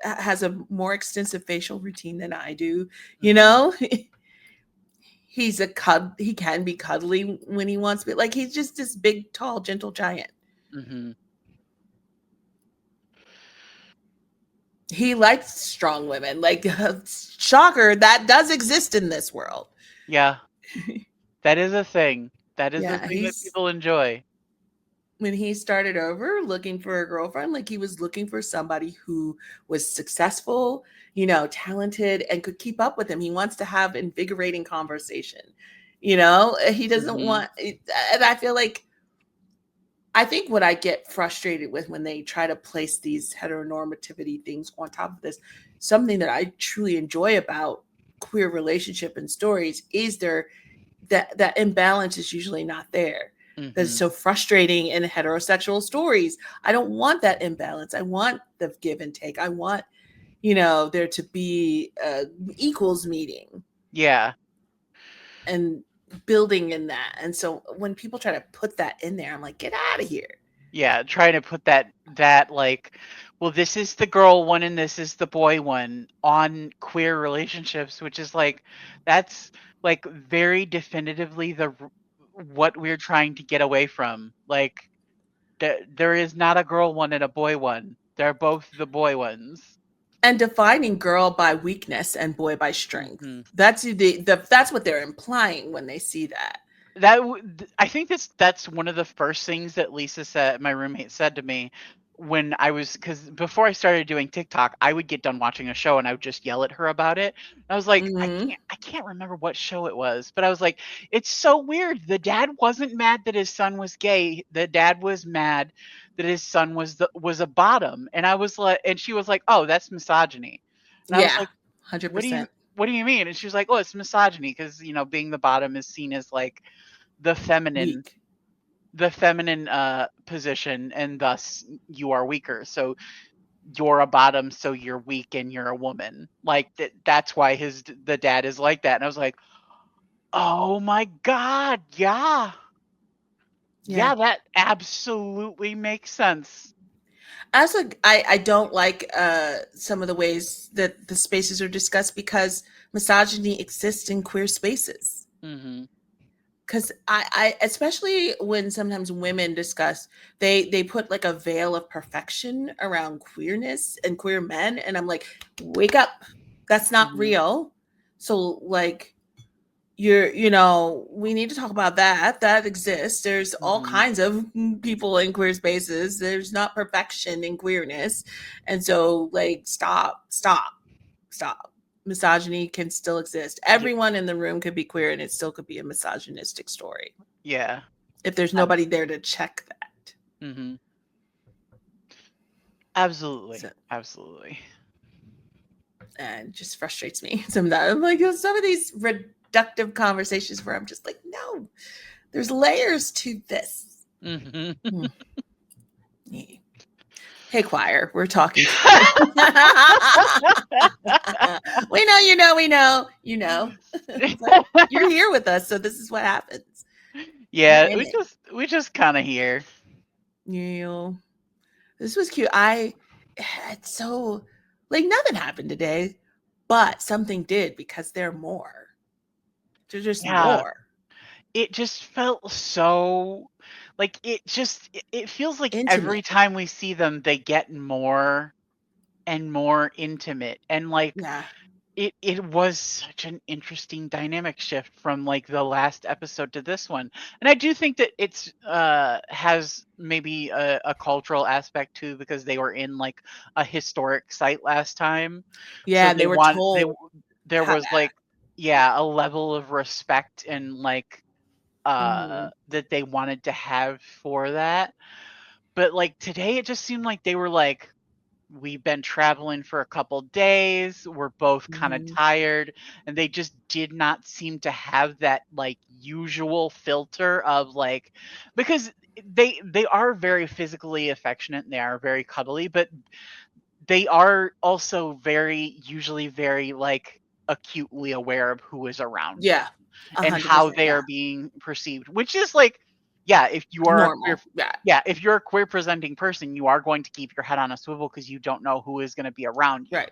Speaker 1: has a more extensive facial routine than I do. You know, he can be cuddly when he wants, but like he's just this big, tall, gentle giant. he likes strong women. Like, shocker, that does exist in this world.
Speaker 2: Yeah. That is a thing. That is a
Speaker 1: Yeah,
Speaker 2: thing that
Speaker 1: he's
Speaker 2: people enjoy.
Speaker 1: when he started over looking for a girlfriend, like he was looking for somebody who was successful, talented, and could keep up with him. He wants to have invigorating conversation. He doesn't want, and I think what I get frustrated with when they try to place these heteronormativity things on top of this, something that I truly enjoy about queer relationship and stories is that imbalance is usually not there. That's so frustrating in heterosexual stories. I don't want that imbalance. I want the give and take. I want, there to be equals meeting.
Speaker 2: Yeah.
Speaker 1: And building in that. And so when people try to put that in there, I'm like, get out of here.
Speaker 2: Yeah, trying to put that like, well, this is the girl one and this is the boy one on queer relationships, which is like, that's like very definitively what we're trying to get away from. Like, there is not a girl one and a boy one. They're both the boy ones.
Speaker 1: And defining girl by weakness and boy by strength. That's that's what they're implying when they see that.
Speaker 2: I think that's one of the first things that Lisa said, my roommate said to me when because before I started doing TikTok, I would get done watching a show and I would just yell at her about it. I was like, I can't remember what show it was, but I was like, it's so weird. The dad wasn't mad that his son was gay. The dad was mad that his son was a bottom. And I was like, and she was like, oh, that's misogyny. And I was like,
Speaker 1: 100%.
Speaker 2: What do you mean? And she was like, oh, it's misogyny because, being the bottom is seen as like the feminine position, and thus you are weaker. So you're a bottom, so you're weak and you're a woman. Like that's why the dad is like that. And I was like, oh my God, yeah, that absolutely makes sense.
Speaker 1: I don't like some of the ways that the spaces are discussed because misogyny exists in queer spaces. Because I especially when sometimes women discuss, they put like a veil of perfection around queerness and queer men, and I'm like, wake up, that's not real. So like, we need to talk about that exists. There's all kinds of people in queer spaces. There's not perfection in queerness. And so like, stop. Misogyny can still exist. Everyone in the room could be queer and it still could be a misogynistic story.
Speaker 2: Yeah.
Speaker 1: If there's nobody there to check that.
Speaker 2: Absolutely. Absolutely.
Speaker 1: And it just frustrates me sometimes. I'm like, some of these reductive conversations where I'm just like, no, there's layers to this. Hey, choir, we're talking. We know. But you're here with us, so this is what happens.
Speaker 2: Yeah, we just kind of here.
Speaker 1: This was cute. It's so like nothing happened today, but something did because they're more. There's just more.
Speaker 2: It just felt so like it feels like
Speaker 1: intimate.
Speaker 2: Every time we see them, they get more and more intimate. And like it was such an interesting dynamic shift from like the last episode to this one. And I do think that it's has maybe a cultural aspect too, because they were in like a historic site last time.
Speaker 1: Yeah, so they were told
Speaker 2: there was like a level of respect and like that they wanted to have for that. But like today it just seemed like they were like, we've been traveling for a couple days, we're both kind of tired, and they just did not seem to have that like usual filter of like, because they are very physically affectionate and they are very cuddly, but they are also usually very like acutely aware of who is around them and how they are being perceived, which is like, if you are if you're a queer presenting person, you are going to keep your head on a swivel because you don't know who is going to be around you.
Speaker 1: Right.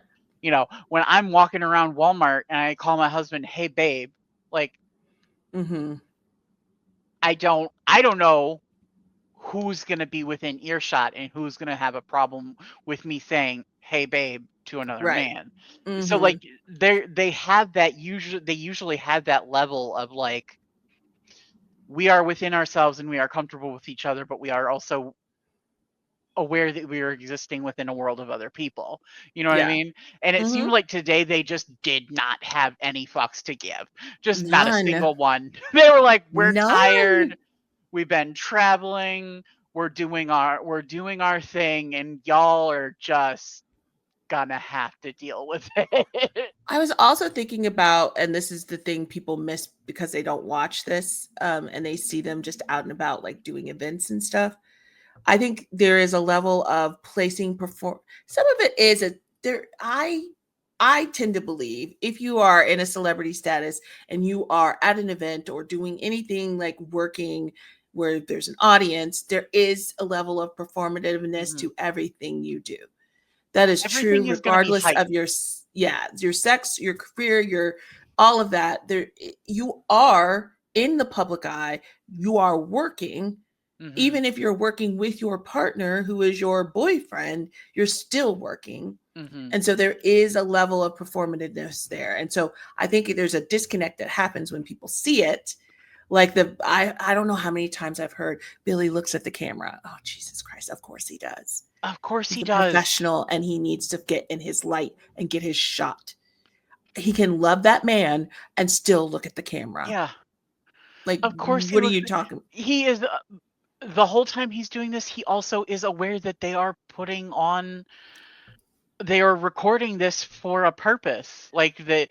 Speaker 2: When I'm walking around Walmart and I call my husband, "Hey babe," like I don't know who's going to be within earshot and who's going to have a problem with me saying, "Hey babe," to another
Speaker 1: Right.
Speaker 2: man.
Speaker 1: Mm-hmm.
Speaker 2: So like they have that usually have that level of like, we are within ourselves and we are comfortable with each other, but we are also aware that we are existing within a world of other people. You know what I mean? And it seemed like today they just did not have any fucks to give. Just not a
Speaker 1: None.
Speaker 2: single one. They were like, we're
Speaker 1: None.
Speaker 2: tired. We've been traveling. We're doing our thing, and y'all are just gonna have to deal with it.
Speaker 1: I was also thinking about, and this is the thing people miss because they don't watch this, and they see them just out and about, like doing events and stuff. I think there is a level of placing some of it is I tend to believe if you are in a celebrity status and you are at an event or doing anything like working where there's an audience, there is a level of performativeness to everything you do. That is
Speaker 2: Everything
Speaker 1: true
Speaker 2: is gonna be
Speaker 1: regardless of your sex, your career, your all of that. There you are in the public eye, you are working. Even if you're working with your partner who is your boyfriend, you're still working. And so there is a level of performativeness there. And so I think there's a disconnect that happens when people see it. Like I don't know how many times I've heard Billy looks at the camera. Oh, Jesus Christ. Of course he does.
Speaker 2: Of course
Speaker 1: He's
Speaker 2: he
Speaker 1: a
Speaker 2: does.
Speaker 1: professional and he needs to get in his light and get his shot. He can love that man and still look at the camera.
Speaker 2: Yeah.
Speaker 1: Like,
Speaker 2: of course
Speaker 1: what are you talking?
Speaker 2: He is the whole time he's doing this, he also is aware that they are recording this for a purpose. Like that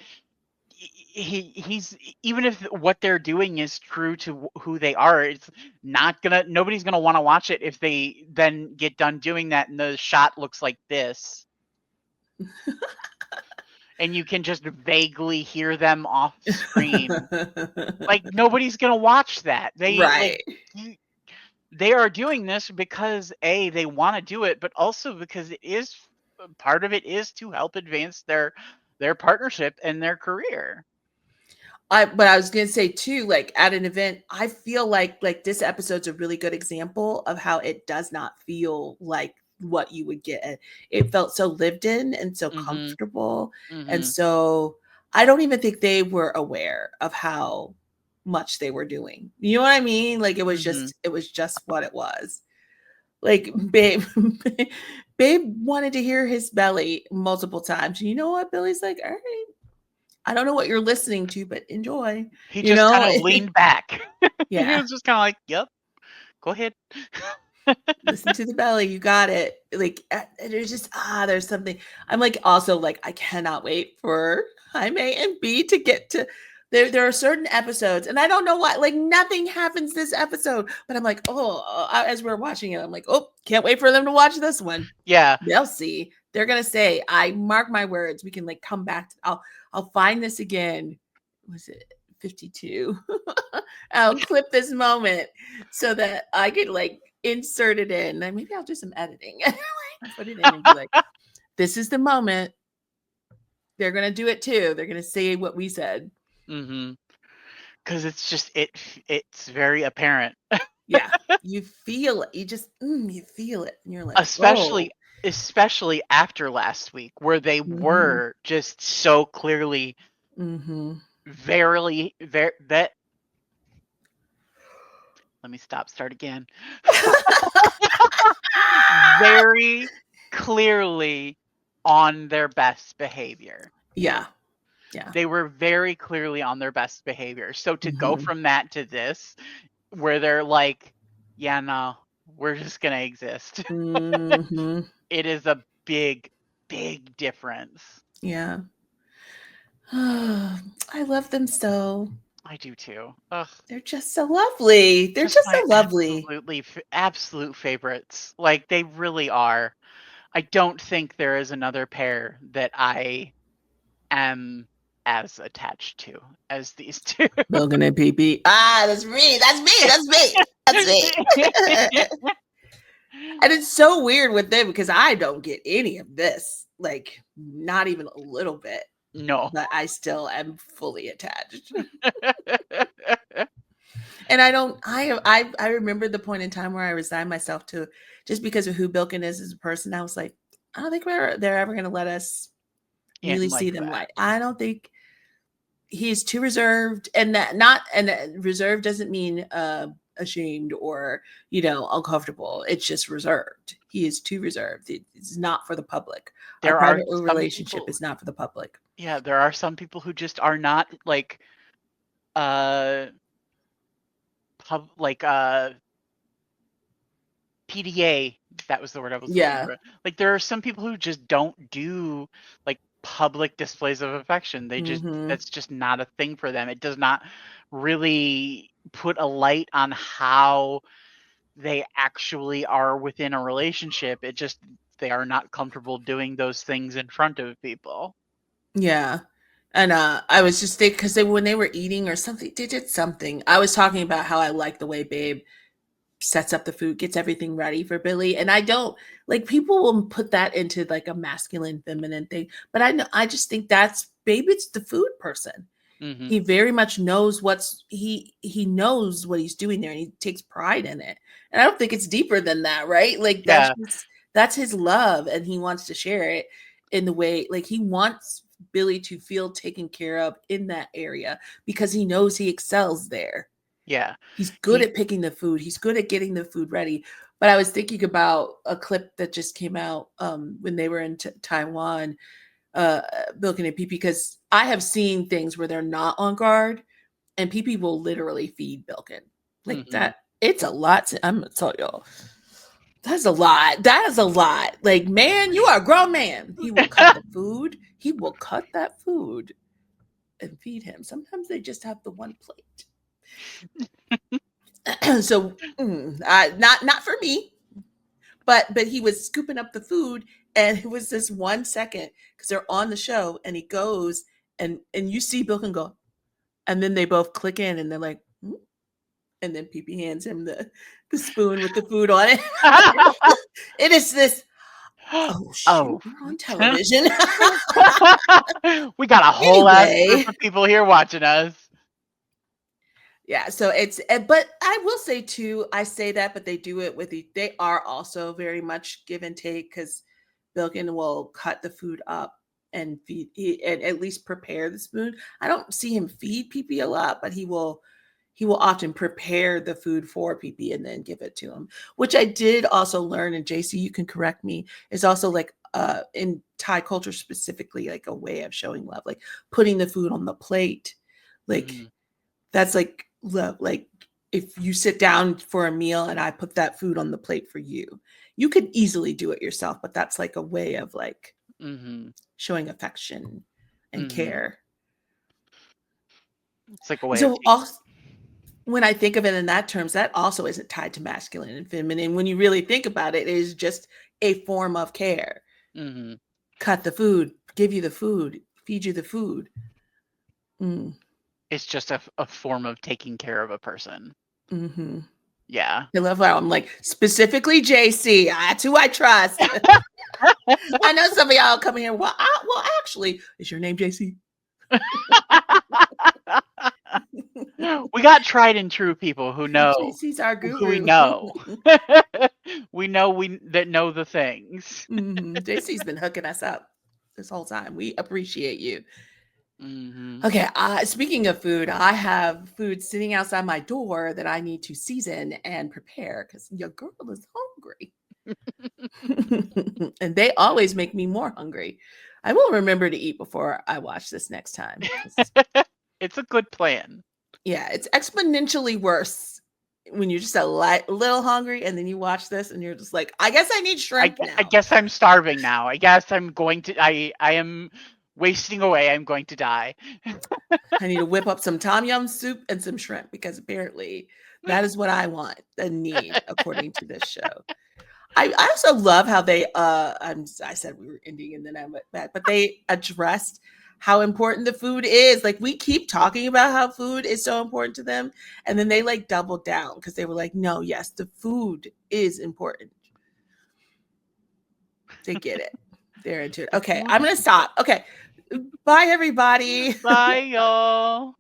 Speaker 2: he's even if what they're doing is true to who they are, it's nobody's gonna want to watch it if they then get done doing that and the shot looks like this. And you can just vaguely hear them off screen. Like nobody's gonna watch that.
Speaker 1: Right.
Speaker 2: They are doing this because they want to do it, but also because part of it is to help advance their partnership and their career.
Speaker 1: But I was gonna say too, like at an event, I feel like this episode's a really good example of how it does not feel like what you would get. It felt so lived in and so comfortable. And so I don't even think they were aware of how much they were doing. You know what I mean? Like it was just what it was. Like babe wanted to hear his belly multiple times. You know what? Billy's like, all right. I don't know what you're listening to, but enjoy.
Speaker 2: He just kind of leaned back.
Speaker 1: Yeah.
Speaker 2: He was just kind of like, yep, go ahead.
Speaker 1: Listen to the belly. You got it. Like there's just, there's something. I'm like, also like, I cannot wait for Jaime and B to get to there are certain episodes and I don't know why, like nothing happens this episode, but I'm like, as we're watching it, I'm like, can't wait for them to watch this one.
Speaker 2: Yeah.
Speaker 1: They'll see. They're going to say, I mark my words. We can like come back. I'll find this again. Was it 52? I'll clip this moment so that I could like insert it in. And maybe I'll do some editing. Put it in and be like, this is the moment. They're going to do it too. They're going to say what we said.
Speaker 2: Because it's just, it's very apparent.
Speaker 1: Yeah. You feel it. You just, you feel it. And you're like,
Speaker 2: especially after last week where they were just so clearly very that let me start again. Very clearly on their best behavior.
Speaker 1: Yeah.
Speaker 2: They were very clearly on their best behavior. So to go from that to this where they're like, yeah, no, we're just gonna exist. It is a big difference.
Speaker 1: Yeah. I love them so.
Speaker 2: I do too.
Speaker 1: They're just so lovely. They're just so lovely.
Speaker 2: Absolute favorites. Like they really are. I don't think there is another pair that I am as attached to as these two.
Speaker 1: Logan and PP. That's me. And it's so weird with them because I don't get any of this. Like not even a little bit.
Speaker 2: No.
Speaker 1: But I still am fully attached. And I remember the point in time where I resigned myself to, just because of who Bilkin is as a person, I was like, I don't think they're ever going to let us really see them light. I don't think he's too reserved, and reserved doesn't mean ashamed or uncomfortable. It's just reserved. He is too reserved. It's not for the public. Our private relationship is not for the public.
Speaker 2: Yeah, there are some people who just are not like PDA. That was the word I was looking for. Like there are some people who just don't do like public displays of affection. They just that's just not a thing for them. It does not really put a light on how they actually are within a relationship. It just they are not comfortable doing those things in front of people.
Speaker 1: Yeah. And I was just thinking, because when they were eating or something, they did something. I was talking about how I like the way Babe sets up the food, gets everything ready for Billy. And I don't like, people will put that into like a masculine, feminine thing. But I just think that's Babe. It's the food person. He very much knows he knows what he's doing there, and he takes pride in it. And I don't think it's deeper than that, right? Like that's his love, and he wants to share it in the way, like he wants Billy to feel taken care of in that area because he knows he excels there.
Speaker 2: Yeah.
Speaker 1: He's good at picking the food. He's good at getting the food ready. But I was thinking about a clip that just came out when they were in Taiwan, Bilkin and Pee, because I have seen things where they're not on guard and Pee will literally feed Bilkin. Like that. It's a lot. I'm going to tell y'all. That's a lot. That is a lot. Like, man, you are a grown man. He will cut the food. He will cut that food and feed him. Sometimes they just have the one plate. So not for me, but he was scooping up the food, and it was this 1 second because they're on the show, and he goes and you see Bilkin go, and then they both click in, and they're like, and then Pee hands him the spoon with the food on it. It is this. Oh, shoot, we're on television.
Speaker 2: We got a whole ass group of people here watching us.
Speaker 1: Yeah, so but I will say too, I say that, but they do it they are also very much give and take, because Bilkin will cut the food up and feed, and at least prepare the spoon. I don't see him feed Pee a lot, but he will often prepare the food for Pee and then give it to him, which I did also learn, and JC, you can correct me, is also like in Thai culture specifically, like a way of showing love, like putting the food on the plate. Like that's like love. Like if you sit down for a meal and I put that food on the plate for you, you could easily do it yourself, but that's like a way of like showing affection and care.
Speaker 2: It's like a way
Speaker 1: so also, when I think of it in that terms, that also isn't tied to masculine and feminine. When you really think about it, it is just a form of care. Cut the food, give you the food, feed you the food.
Speaker 2: It's just a form of taking care of a person. Yeah.
Speaker 1: I love how I'm like, specifically JC, that's who I trust. I know some of y'all come here. Well, actually, is your name JC?
Speaker 2: We got tried and true people who know.
Speaker 1: JC's our guru.
Speaker 2: Who we know. We know that know the things.
Speaker 1: JC's been hooking us up this whole time. We appreciate you. Okay, speaking of food, I have food sitting outside my door that I need to season and prepare because your girl is hungry. And they always make me more hungry. I will remember to eat before I watch this next time.
Speaker 2: It's a good plan.
Speaker 1: Yeah, it's exponentially worse when you're just a little hungry and then you watch this and you're just like, I guess I need shrimp now.
Speaker 2: I guess I'm starving now. I guess I'm going to, I am wasting away. I'm going to die.
Speaker 1: I need to whip up some tom yum soup and some shrimp because apparently that is what I want and need according to this show. I also love how they, I said we were ending and then I went back, but they addressed how important the food is. Like we keep talking about how food is so important to them. And then they like doubled down because they were like, no, yes, the food is important. They get it. They're into it. Okay, I'm going to stop. Okay. Bye, everybody.
Speaker 2: Bye, y'all.